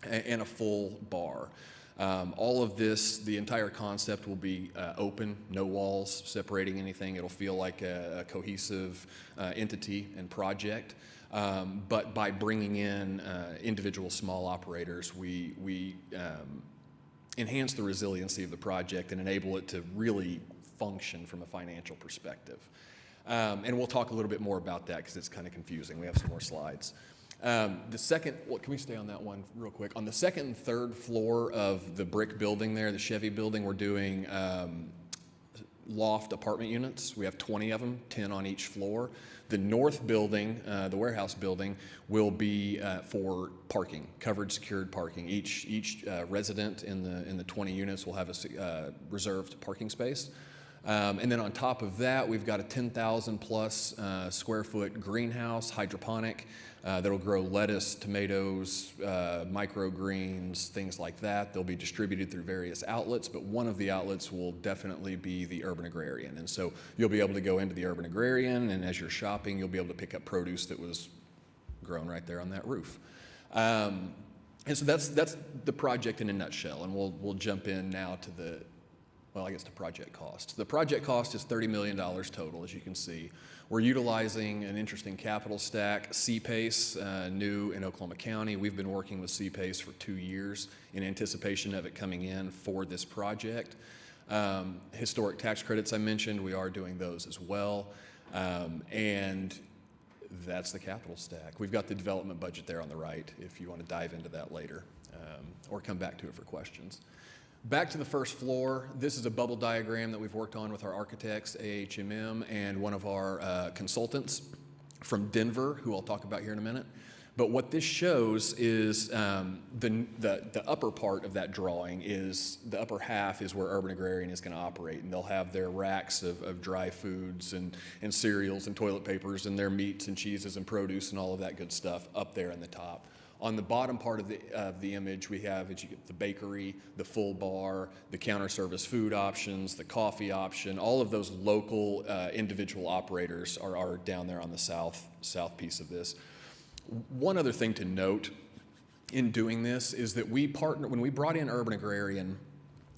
S13: and a full bar. All of this, the entire concept will be open, no walls separating anything. It'll feel like a cohesive entity and project. But by bringing in individual small operators, we enhance the resiliency of the project and enable it to really function from a financial perspective. And we'll talk a little bit more about that because it's kind of confusing. We have some more slides. The second, well, can we stay on that one real quick? On the second and third floor of the brick building there, the Chevy building, we're doing loft apartment units. We have 20 of them, 10 on each floor. The north building, the warehouse building, will be for parking, covered secured parking. Each resident in the 20 units will have a reserved parking space. And then on top of that, we've got a 10,000 plus square foot greenhouse, hydroponic, that'll grow lettuce, tomatoes, microgreens, things like that. They'll be distributed through various outlets, but one of the outlets will definitely be the Urban Agrarian. And so you'll be able to go into the Urban Agrarian, and as you're shopping, you'll be able to pick up produce that was grown right there on that roof. And so that's the project in a nutshell, and we'll jump in now to to project cost. The project cost is $30 million total, as you can see. We're utilizing an interesting capital stack, CPACE, new in Oklahoma County. We've been working with CPACE for 2 years in anticipation of it coming in for this project. Historic tax credits I mentioned, we are doing those as well. And that's the capital stack. We've got the development budget there on the right if you want to dive into that later or come back to it for questions. Back to the first floor, this is a bubble diagram that we've worked on with our architects, AHMM, and one of our consultants from Denver, who I'll talk about here in a minute. But what this shows is the upper part of that drawing is, the upper half is where Urban Agrarian is going to operate, and they'll have their racks of dry foods and cereals and toilet papers and their meats and cheeses and produce and all of that good stuff up there in the top. On the bottom part of the image, we have, as you get the bakery, the full bar, the counter service food options, the coffee option. All of those local individual operators are down there on the south piece of this. One other thing to note in doing this is that when we brought in Urban Agrarian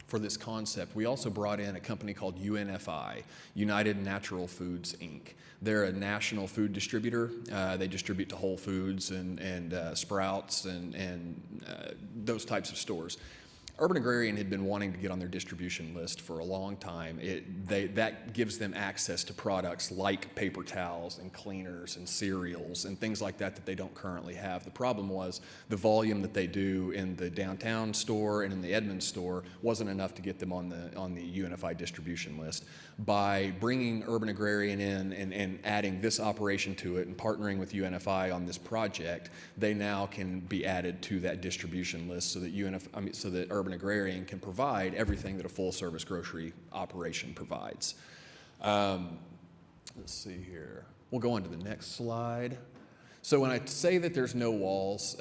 S13: for this concept, we also brought in a company called UNFI, United Natural Foods, Inc. They're a national food distributor. They distribute to Whole Foods and Sprouts and those types of stores. Urban Agrarian had been wanting to get on their distribution list for a long time. That gives them access to products like paper towels and cleaners and cereals and things like that they don't currently have. The problem was the volume that they do in the downtown store and in the Edmonds store wasn't enough to get them on the unified distribution list. By bringing Urban Agrarian in and adding this operation to it and partnering with UNFI on this project, they now can be added to that distribution list so that Urban Agrarian can provide everything that a full-service grocery operation provides. Let's see here. We'll go on to the next slide. So when I say that there's no walls,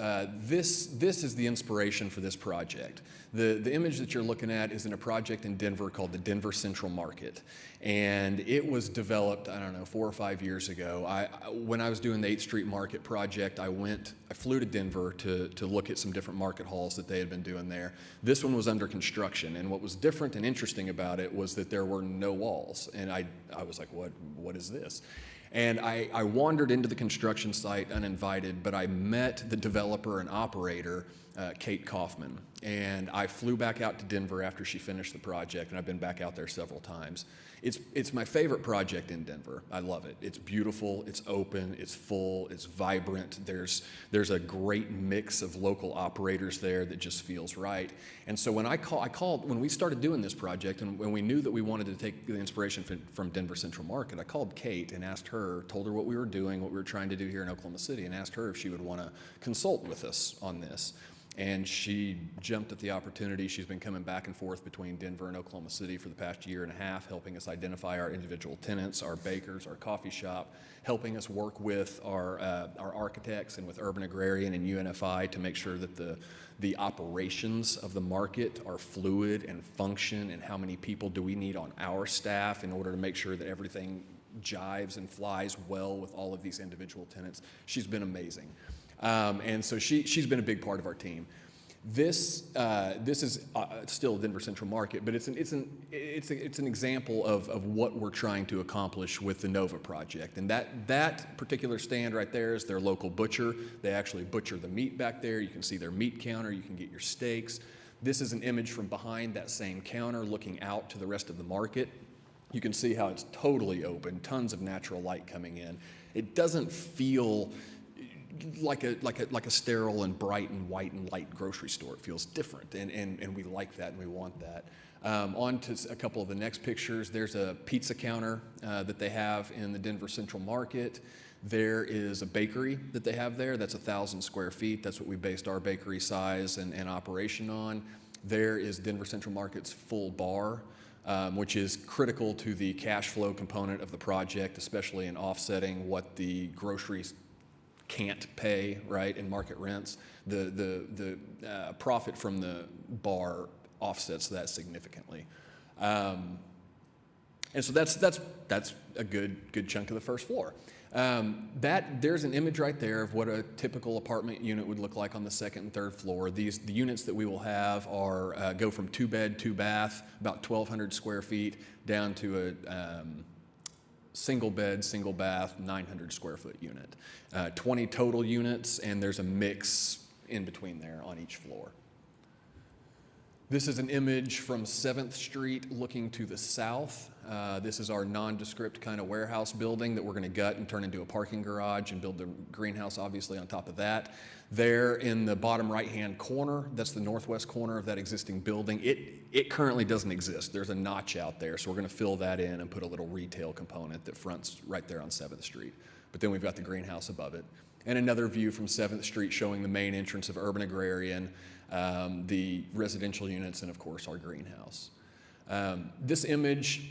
S13: this is the inspiration for this project. The image that you're looking at is in a project in Denver called the Denver Central Market. And it was developed, 4 or 5 years ago. When I was doing the 8th Street Market project, I flew to Denver to look at some different market halls that they had been doing there. This one was under construction, and what was different and interesting about it was that there were no walls. And I was like, what is this? And I wandered into the construction site uninvited, but I met the developer and operator Kate Kaufman. And I flew back out to Denver after she finished the project, and I've been back out there several times. It's my favorite project in Denver. I love it. It's beautiful, it's open, it's full, it's vibrant. There's a great mix of local operators there that just feels right. And so when I called, when we started doing this project, and when we knew that we wanted to take the inspiration from Denver Central Market, I called Kate and asked her, told her what we were doing, what we were trying to do here in Oklahoma City, and asked her if she would want to consult with us on this. And she jumped at the opportunity. She's been coming back and forth between Denver and Oklahoma City for the past year and a half, helping us identify our individual tenants, our bakers, our coffee shop, helping us work with our architects and with Urban Agrarian and UNFI to make sure that the operations of the market are fluid and function, and how many people do we need on our staff in order to make sure that everything jives and flies well with all of these individual tenants. She's been amazing. And so she's been a big part of our team. This is still Denver Central Market, but it's an example of what we're trying to accomplish with the Nova project. And that particular stand right there is their local butcher. They actually butcher the meat back there. You can see their meat counter. You can get your steaks. This is an image from behind that same counter looking out to the rest of the market. You can see how it's totally open, tons of natural light coming in. It doesn't feel like a sterile and bright and white and light grocery store. It feels different, and we like that and we want that. On to a couple of the next pictures. There's a pizza counter that they have in the Denver Central Market. There is a bakery that they have there. That's 1,000 square feet. That's what we based our bakery size and operation on. There is Denver Central Market's full bar, which is critical to the cash flow component of the project, especially in offsetting what the groceries can't pay, right, in market rents. The profit from the bar offsets that significantly. And so that's a good chunk of the first floor. There's an image right there of what a typical apartment unit would look like on the second and third floor. The units that we will have are go from 2-bed, 2-bath, about 1,200 square feet, down to a single bed, single bath, 900 square foot unit. 20 total units, and there's a mix in between there on each floor. This is an image from 7th Street looking to the south. This is our nondescript kind of warehouse building that we're going to gut and turn into a parking garage and build the greenhouse obviously on top of that. There in the bottom right-hand corner, that's the northwest corner of that existing building. It currently doesn't exist. There's a notch out there, so we're going to fill that in and put a little retail component that fronts right there on 7th Street. But then we've got the greenhouse above it. And another view from 7th Street showing the main entrance of Urban Agrarian, the residential units, and of course our greenhouse. This image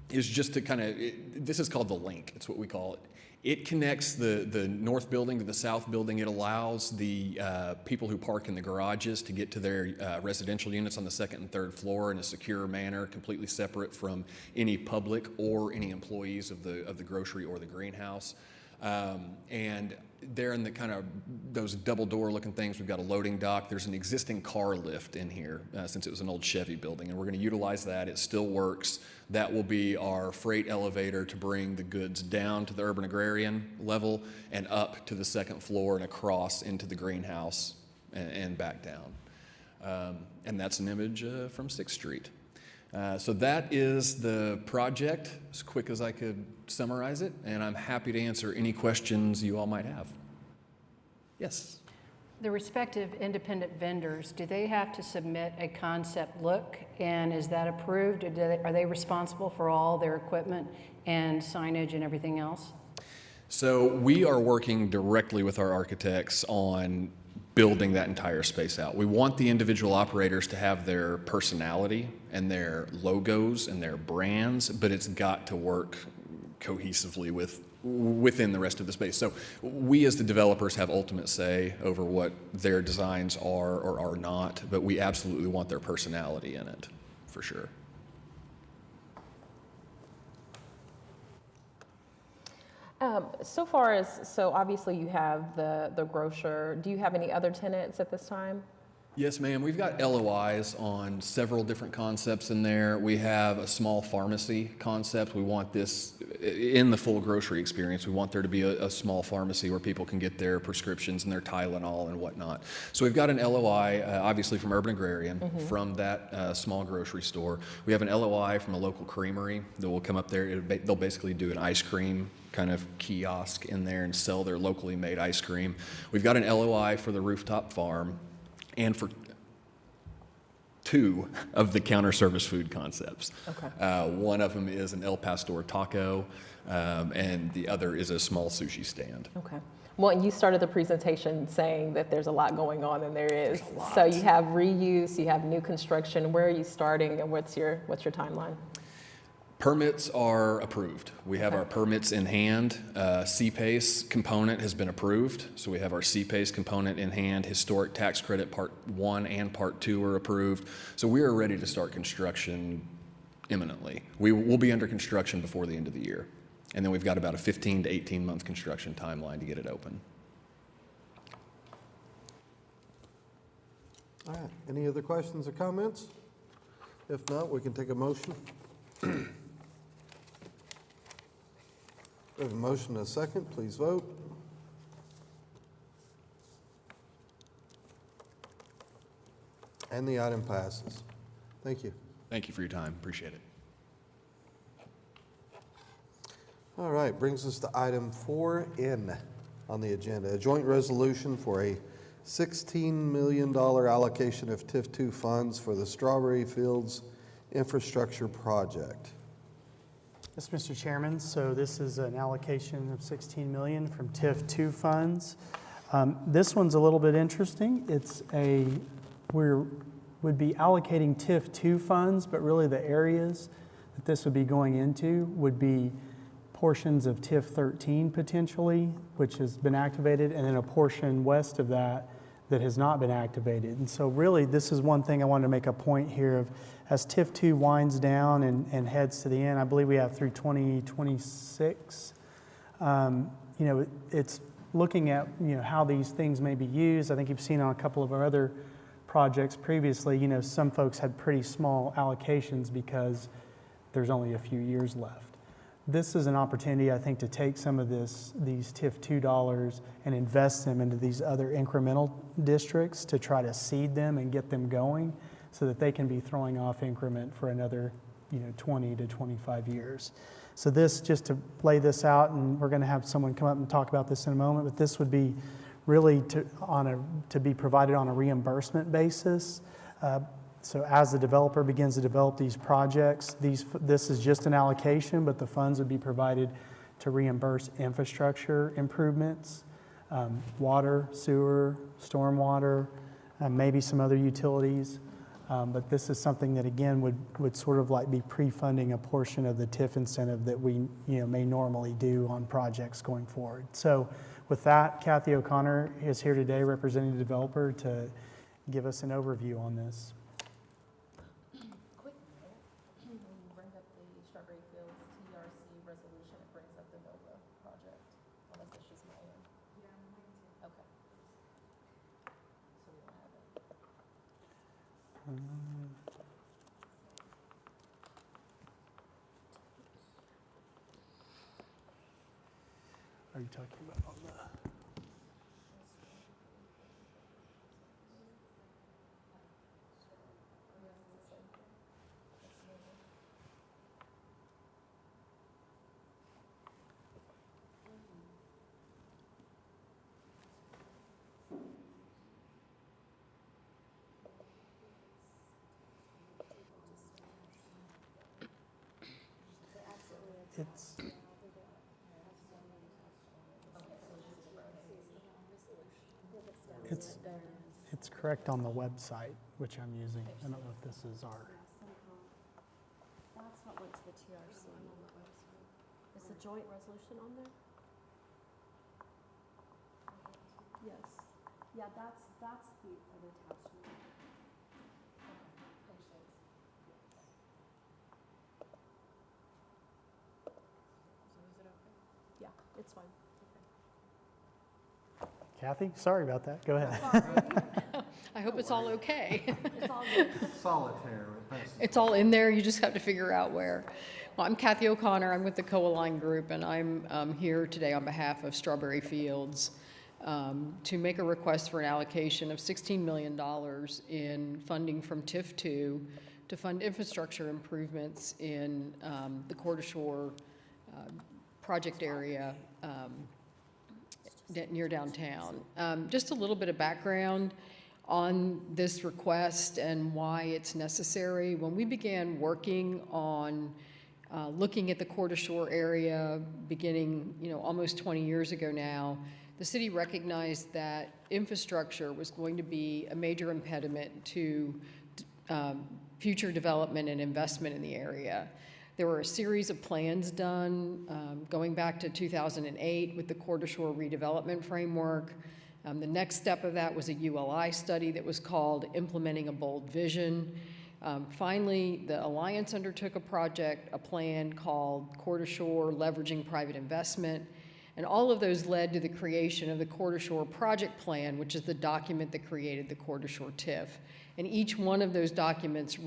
S13: is just to kind of, this is called the link, it's what we call it. It connects the north building to the south building. It allows the people who park in the garages to get to their residential units on the second and third floor in a secure manner, completely separate from any public or any employees of the grocery or the greenhouse. And there in the kind of those double door looking things, we've got a loading dock. There's an existing car lift in here since it was an old Chevy building, and we're going to utilize that. It still works. That will be our freight elevator to bring the goods down to the Urban Agrarian level and up to the second floor and across into the greenhouse and back down. And that's an image from 6th Street. So that is the project, as quick as I could summarize it, and I'm happy to answer any questions you all might have. Yes?
S6: The respective independent vendors, do they have to submit a concept look, and is that approved? Or are they responsible for all their equipment and signage and everything else?
S13: So we are working directly with our architects on building that entire space out. We want the individual operators to have their personality and their logos and their brands, but it's got to work cohesively within the rest of the space. So we as the developers have ultimate say over what their designs are or are not, but we absolutely want their personality in it, for sure.
S2: So obviously you have the grocer. Do you have any other tenants at this time?
S13: Yes, ma'am. We've got LOIs on several different concepts in there. We have a small pharmacy concept. We want this in the full grocery experience. We want there to be a small pharmacy where people can get their prescriptions and their Tylenol and whatnot. So we've got an LOI, obviously from Urban Agrarian, from that small grocery store. We have an LOI from a local creamery that will come up there. They'll basically do an ice cream kind of kiosk in there and sell their locally made ice cream. We've got an LOI for the rooftop farm, and for 2 of the counter service food concepts.
S2: Okay.
S13: One of them is an El Pastor taco, and the other is a small sushi stand.
S2: Okay. Well, and you started the presentation saying that there's a lot going on, and there is.
S13: There's a lot.
S2: So you have reuse, you have new construction. Where are you starting, and what's your timeline?
S13: Permits are approved. We have our permits in hand. CPACE component has been approved, so we have our CPACE component in hand. Historic tax credit Part 1 and Part 2 are approved. So we are ready to start construction imminently. We will be under construction before the end of the year. And then we've got about a 15 to 18 month construction timeline to get it open.
S1: All right, any other questions or comments? If not, we can take a motion. We have a motion and a second. Please vote. And the item passes. Thank you.
S13: Thank you for your time. Appreciate it.
S1: All right, brings us to item 4N on the agenda, a joint resolution for a $16 million allocation of TIF 2 funds for the Strawberry Fields Infrastructure Project.
S3: Yes, Mr. Chairman, so this is an allocation of $16 million from TIF 2 funds. This one's a little bit interesting. We would be allocating TIF 2 funds, but really the areas that this would be going into would be portions of TIF 13 potentially, which has been activated, and then a portion west of that that has not been activated. And so really, this is one thing I wanted to make a point here of, as TIF 2 winds down and heads to the end, I believe we have through 2026, it's looking at, how these things may be used. I think you've seen on a couple of our other projects previously, some folks had pretty small allocations because there's only a few years left. This is an opportunity, I think, to take some of these TIF 2 dollars and invest them into these other incremental districts to try to seed them and get them going so that they can be throwing off increment for another 20 to 25 years. So this, just to lay this out, and we're going to have someone come up and talk about this in a moment, but this would be really to be provided on a reimbursement basis. So as the developer begins to develop these projects, this is just an allocation, but the funds would be provided to reimburse infrastructure improvements, water, sewer, stormwater, maybe some other utilities. But this is something that, again, would sort of like be pre-funding a portion of the TIF incentive that we may normally do on projects going forward. So with that, Kathy O'Connor is here today representing the developer to give us an overview on this.
S2: Bring up the Strawberry Fields TRC resolution. It brings up the NOVA project. Unless it's just my end. Yeah, mine too. Okay. So we don't have it.
S3: Are you talking about on the? It's correct on the website, which I'm using. I don't know if this is our.
S14: That's what went to the TRC. Is the joint resolution on there? Yes. Yeah, that's the attachment. Yeah, it's fine.
S3: Kathy, sorry about that. Go ahead.
S6: I hope it's all okay.
S14: It's all good.
S1: Solitaire.
S6: It's all in there, you just have to figure out where. Well, I'm Kathy O'Connor, I'm with the Coalign Group, and I'm here today on behalf of Strawberry Fields to make a request for an allocation of $16 million in funding from TIF 2 to fund infrastructure improvements in the Quarter Shore project area near downtown. Just a little bit of background on this request and why it's necessary. When we began working on looking at the Quarter Shore area beginning, almost 20 years ago now, the city recognized that infrastructure was going to be a major impediment to future development and investment in the area. There were a series of plans done going back to 2008 with the Quarter Shore redevelopment framework. The next step of that was a ULI study that was called Implementing a Bold Vision. Finally, the Alliance undertook a plan called Quarter Shore Leveraging Private Investment, and all of those led to the creation of the Quarter Shore Project Plan, which is the document that created the Quarter Shore TIF. And each one of those documents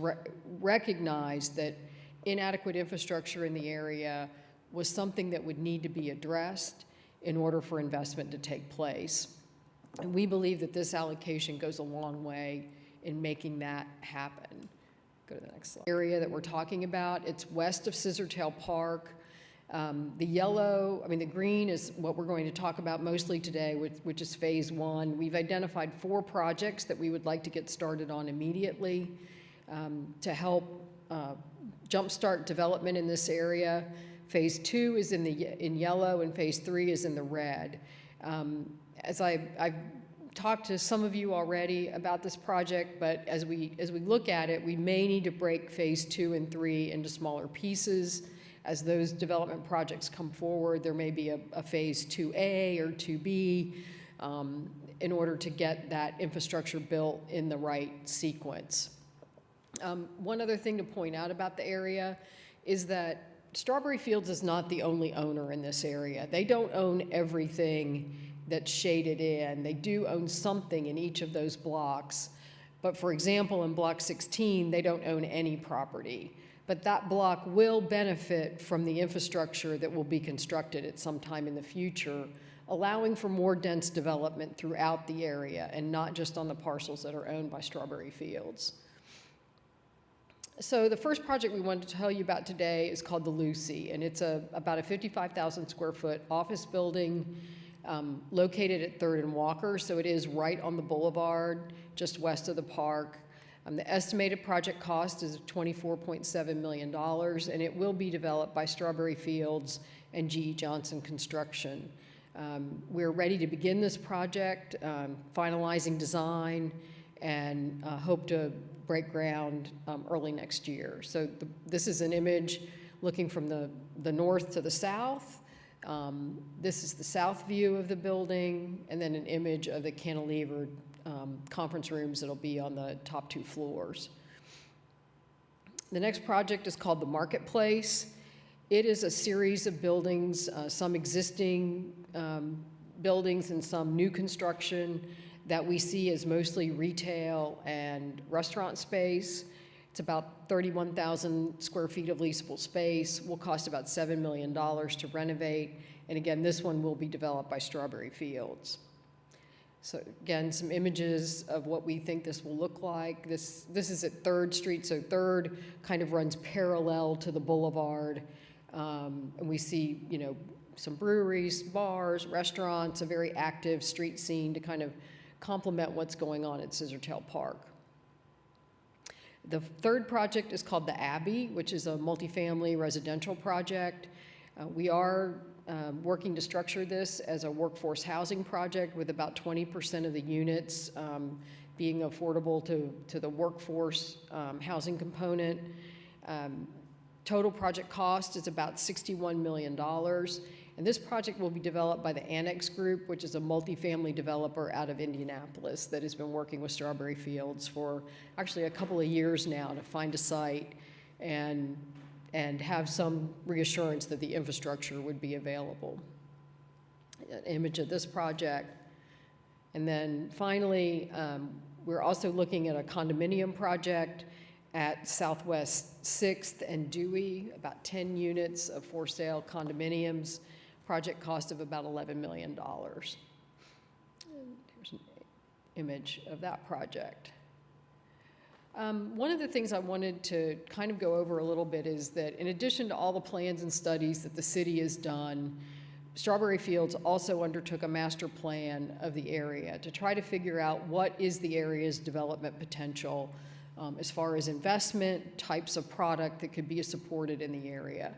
S6: recognized that inadequate infrastructure in the area was something that would need to be addressed in order for investment to take place. And we believe that this allocation goes a long way in making that happen. Go to the next slide. Area that we're talking about, it's west of Scissortail Park. The green is what we're going to talk about mostly today, which is phase 1. We've identified 4 projects that we would like to get started on immediately to help jumpstart development in this area. Phase 2 is in yellow and phase 3 is in the red. As I've talked to some of you already about this project, but as we look at it, we may need to break phase 2 and 3 into smaller pieces. As those development projects come forward, there may be a phase 2A or 2B in order to get that infrastructure built in the right sequence. One other thing to point out about the area is that Strawberry Fields is not the only owner in this area. They don't own everything that's shaded in. They do own something in each of those blocks. But for example, in Block 16, they don't own any property. But that block will benefit from the infrastructure that will be constructed at some time in the future, allowing for more dense development throughout the area and not just on the parcels that are owned by Strawberry Fields. So the first project we wanted to tell you about today is called the Lucy, and it's about a 55,000 square foot office building located at 3rd and Walker, so it is right on the boulevard, just west of the park. The estimated project cost is $24.7 million, and it will be developed by Strawberry Fields and G.E. Johnson Construction. We're ready to begin this project, finalizing design, and hope to break ground early next year. So this is an image looking from the north to the south. This is the south view of the building, and then an image of the cantilevered conference rooms that'll be on the top 2 floors. The next project is called the Marketplace. It is a series of buildings, some existing buildings and some new construction that we see as mostly retail and restaurant space. It's about 31,000 square feet of leasable space, will cost about $7 million to renovate. And again, this one will be developed by Strawberry Fields. So again, some images of what we think this will look like. This is at 3rd Street, so 3rd kind of runs parallel to the boulevard. And we see, some breweries, bars, restaurants, a very active street scene to kind of complement what's going on at Scissortail Park. The third project is called the Abbey, which is a multifamily residential project. We are working to structure this as a workforce housing project with about 20% of the units being affordable to the workforce housing component. Total project cost is about $61 million. And this project will be developed by the Annex Group, which is a multifamily developer out of Indianapolis that has been working with Strawberry Fields for actually a couple of years now to find a site and have some reassurance that the infrastructure would be available. An image of this project. And then finally,
S15: We're also looking at a condominium project at Southwest 6th and Dewey, about 10 units of for sale condominiums, project cost of about $11 million. Here's an image of that project. One of the things I wanted to kind of go over a little bit is that in addition to all the plans and studies that the city has done, Strawberry Fields also undertook a master plan of the area to try to figure out what is the area's development potential as far as investment, types of product that could be supported in the area.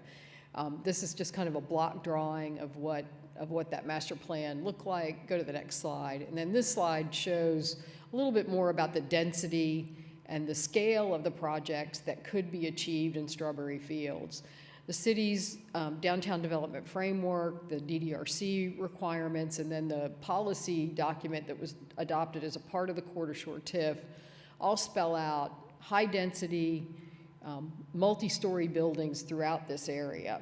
S15: This is just kind of a block drawing of what that master plan looked like. Go to the next slide. And then this slide shows a little bit more about the density and the scale of the projects that could be achieved in Strawberry Fields. The city's downtown development framework, the DDRC requirements, and then the policy document that was adopted as a part of the Quarter Shore TIF all spell out high-density, multi-story buildings throughout this area,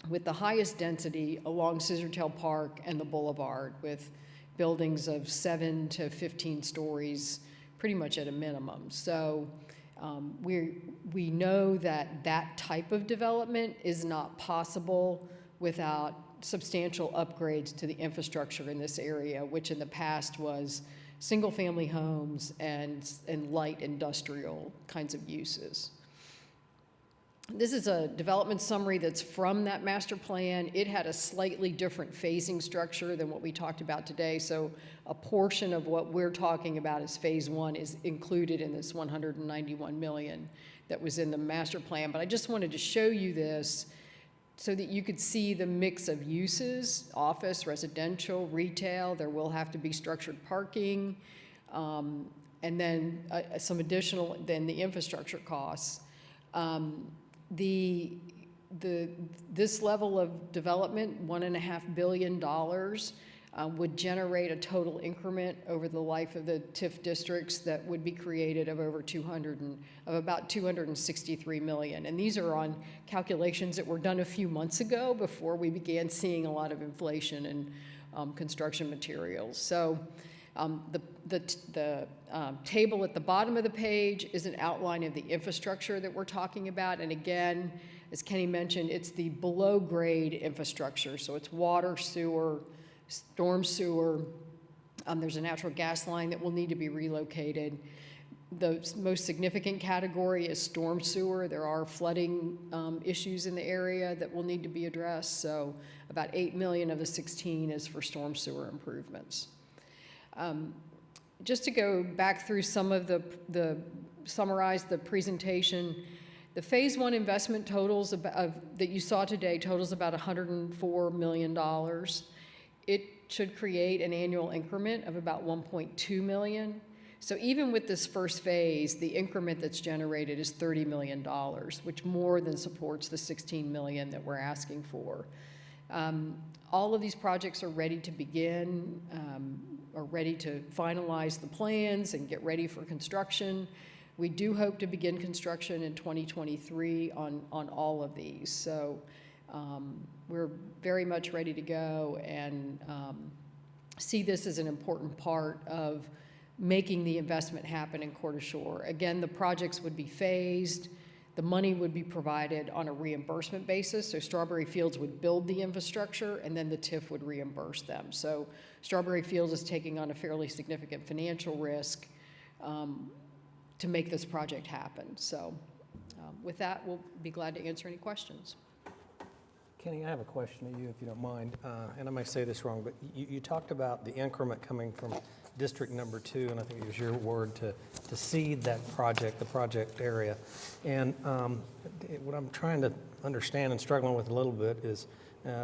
S15: with the highest density along Scissortail Park and the Boulevard, with buildings of 7 to 15 stories, pretty much at a minimum. So we know that that type of development is not possible without substantial upgrades to the infrastructure in this area, which in the past was single-family homes and light industrial kinds of uses. This is a development summary that's from that master plan. It had a slightly different phasing structure than what we talked about today. So a portion of what we're talking about as phase 1 is included in this $191 million that was in the master plan. But I just wanted to show you this so that you could see the mix of uses: office, residential, retail. There will have to be structured parking, and then some additional, then the infrastructure costs. This level of development, $1.5 billion, would generate a total increment over the life of the TIF districts that would be created of about $263 million. And these are on calculations that were done a few months ago before we began seeing a lot of inflation in construction materials. So the table at the bottom of the page is an outline of the infrastructure that we're talking about. And again, as Kenny mentioned, it's the below-grade infrastructure. So it's water, sewer, storm sewer. There's a natural gas line that will need to be relocated. The most significant category is storm sewer. There are flooding issues in the area that will need to be addressed. So about $8 million of the 16 is for storm sewer improvements. Just to go back through some of summarize the presentation, the phase 1 investment totals that you saw today totals about $104 million. It should create an annual increment of about $1.2 million. So even with this first phase, the increment that's generated is $30 million, which more than supports the $16 million that we're asking for. All of these projects are ready to begin, are ready to finalize the plans and get ready for construction. We do hope to begin construction in 2023 on all of these. So we're very much ready to go and see this as an important part of making the investment happen in Quarter Shore. Again, the projects would be phased. The money would be provided on a reimbursement basis. So Strawberry Fields would build the infrastructure and then the TIF would reimburse them. So Strawberry Fields is taking on a fairly significant financial risk to make this project happen. So with that, we'll be glad to answer any questions.
S9: Kenny, I have a question to you, if you don't mind, and I may say this wrong, but you talked about the increment coming from District Number 2, and I think it was your word to seed that project, the project area. And what I'm trying to understand and struggling with a little bit is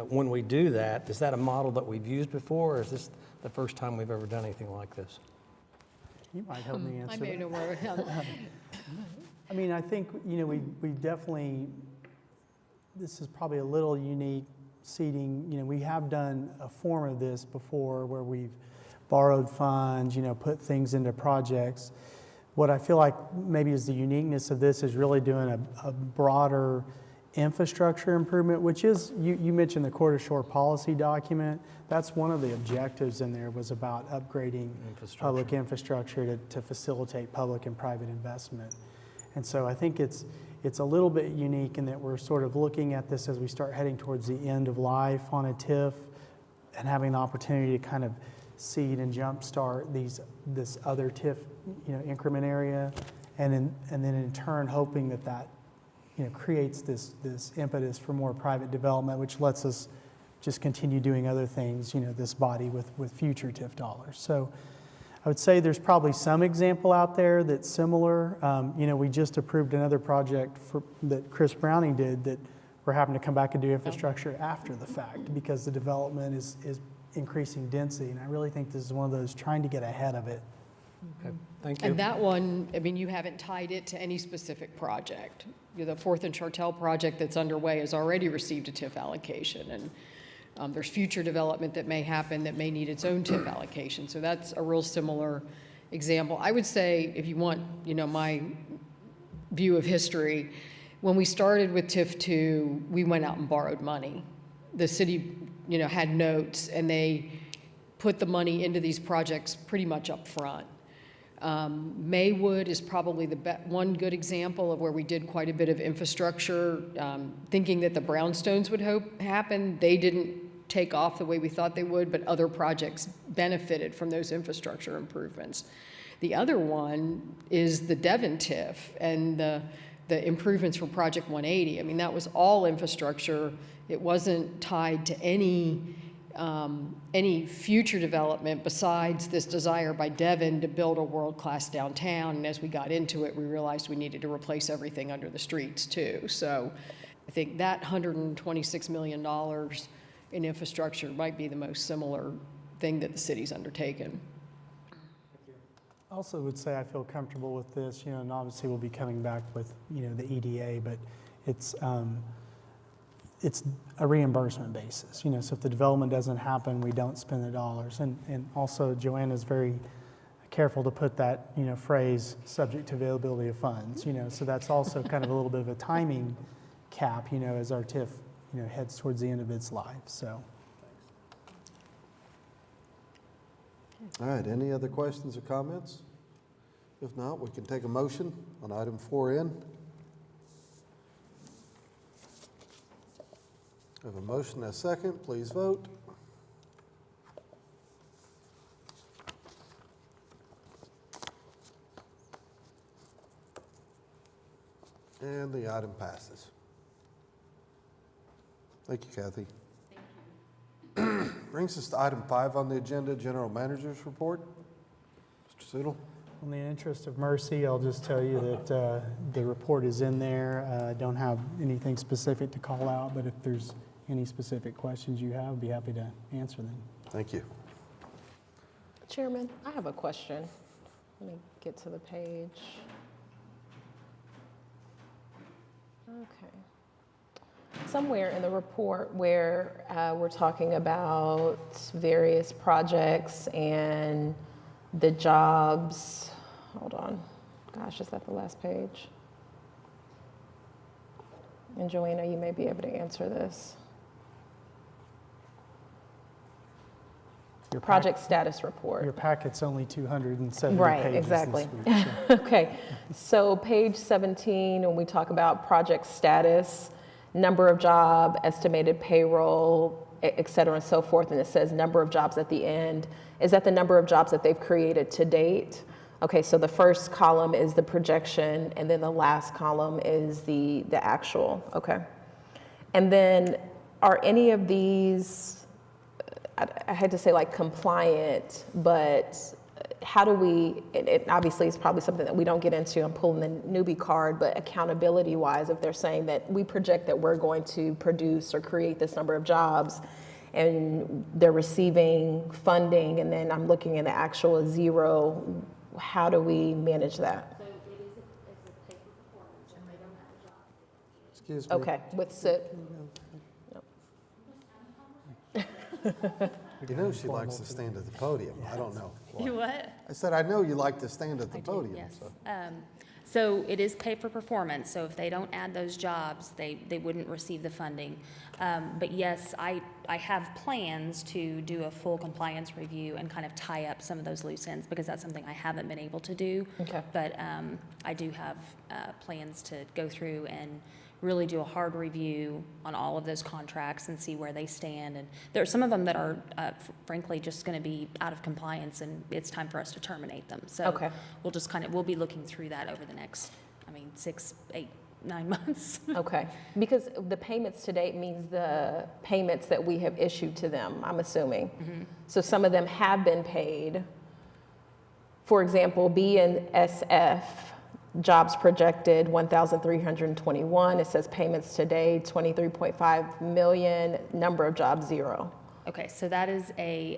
S9: when we do that, is that a model that we've used before, or is this the first time we've ever done anything like this?
S3: You might help me answer
S15: I may
S3: that.
S15: know where.
S3: I mean, I think, we definitely, this is probably a little unique seating. We have done a form of this before where we've borrowed funds, put things into projects. What I feel like maybe is the uniqueness of this is really doing a broader infrastructure improvement, which is, you mentioned the Quarter Shore policy document. That's one of the objectives in there, was about upgrading public infrastructure to facilitate public and private investment. And so I think it's a little bit unique in that we're sort of looking at this as we start heading towards the end of life on a TIF, and having the opportunity to kind of seed and jumpstart this other TIF, increment area, and then in turn hoping that creates this impetus for more private development, which lets us just continue doing other things, this body with future TIF dollars. So I would say there's probably some example out there that's similar. We just approved another project that Chris Browning did that we're having to come back and do infrastructure after the fact because the development is increasing density. And I really think this is one of those trying to get ahead of it.
S9: Okay, thank you.
S15: And that one, you haven't tied it to any specific project. The 4th and Chartel project that's underway has already received a TIF allocation, and there's future development that may happen that may need its own TIF allocation. So that's a real similar example. I would say, if you want, my view of history, when we started with TIF 2, we went out and borrowed money. The city, had notes, and they put the money into these projects pretty much up front. Maywood is probably one good example of where we did quite a bit of infrastructure, thinking that the brownstones would happen. They didn't take off the way we thought they would, but other projects benefited from those infrastructure improvements. The other one is the Devon TIF and the improvements for Project 180. That was all infrastructure. It wasn't tied to any future development besides this desire by Devon to build a world-class downtown. And as we got into it, we realized we needed to replace everything under the streets too. So I think that $126 million in infrastructure might be the most similar thing that the city's undertaken.
S3: I also would say I feel comfortable with this, and obviously we'll be coming back with, the EDA, but it's a reimbursement basis, so if the development doesn't happen, we don't spend the dollars. And also Joanna's very careful to put that, phrase, subject to availability of funds, so that's also kind of a little bit of a timing cap, as our TIF, heads towards the end of its life, so.
S1: All right, any other questions or comments? If not, we can take a motion on item 4N. We have a motion and a second. Please vote. And the item passes. Thank you, Kathy. Thank you. Brings us to item 5 on the agenda, General Manager's Report. Mr. Sudol.
S3: In the interest of mercy, I'll just tell you that the report is in there. I don't have anything specific to call out, but if there's any specific questions you have, I'd be happy to answer them.
S1: Thank you.
S2: Chairman, I have a question. Let me get to the page. Okay. Somewhere in the report where we're talking about various projects and the jobs, hold on, gosh, is that the last page? And Joanna, you may be able to answer this. Project status report.
S3: Your packet's only 270
S2: right,
S3: pages
S2: exactly.
S3: this week, so.
S2: Okay, so page 17, when we talk about project status, number of job, estimated payroll, et cetera, and so forth, and it says number of jobs at the end. Is that the number of jobs that they've created to date? Okay, so the first column is the projection, and then the last column is the actual, okay. And then are any of these, I had to say like compliant, but how do we, it obviously is probably something that we don't get into, I'm pulling the newbie card, but accountability wise, if they're saying that we project that we're going to produce or create this number of jobs and they're receiving funding and then I'm looking at the actual zero, how do we manage that?
S14: So it's a paper performance and they don't have a job.
S1: Excuse me.
S2: Okay, with SIP.
S1: You know she likes to stand at the podium. I don't know why.
S8: You what?
S1: I said, I know you like to stand at the
S8: I do,
S1: podium.
S8: yes.
S1: So.
S8: So it is pay for performance, so if they don't add those jobs, they wouldn't receive the funding. But yes, I have plans to do a full compliance review and kind of tie up some of those loose ends, because that's something I haven't been able to do.
S2: Okay.
S8: But I do have plans to go through and really do a hard review on all of those contracts and see where they stand. And there are some of them that are frankly just going to be out of compliance, and it's time for us to terminate them. So
S2: Okay.
S8: we'll just we'll be looking through that over the next, 6, 8, 9 months.
S2: Okay, because the payments to date means the payments that we have issued to them, I'm assuming. So some of them have been paid. For example, BNSF, jobs projected 1,321. It says payments to date 23.5 million, number of jobs 0.
S8: Okay, so that is a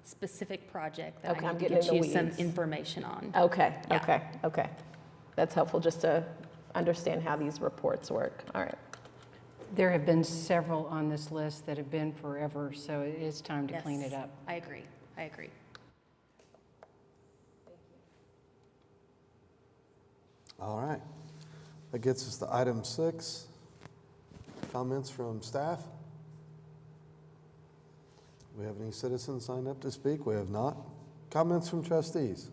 S8: specific project that
S2: Okay,
S8: I
S2: I'm
S8: need to
S2: getting
S8: get
S2: in the
S8: you some
S2: weeds.
S8: information on.
S2: Okay,
S8: Yeah.
S2: okay. That's helpful just to understand how these reports work. All right.
S6: There have been several on this list that have been forever, so it is time to clean
S8: Yes,
S6: it up.
S8: I agree.
S1: All right. That gets us to item 6. Comments from staff? We have any citizens signed up to speak? We have not. Comments from trustees?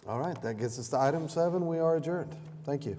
S1: All right, that gets us to item 7. We are adjourned. Thank you.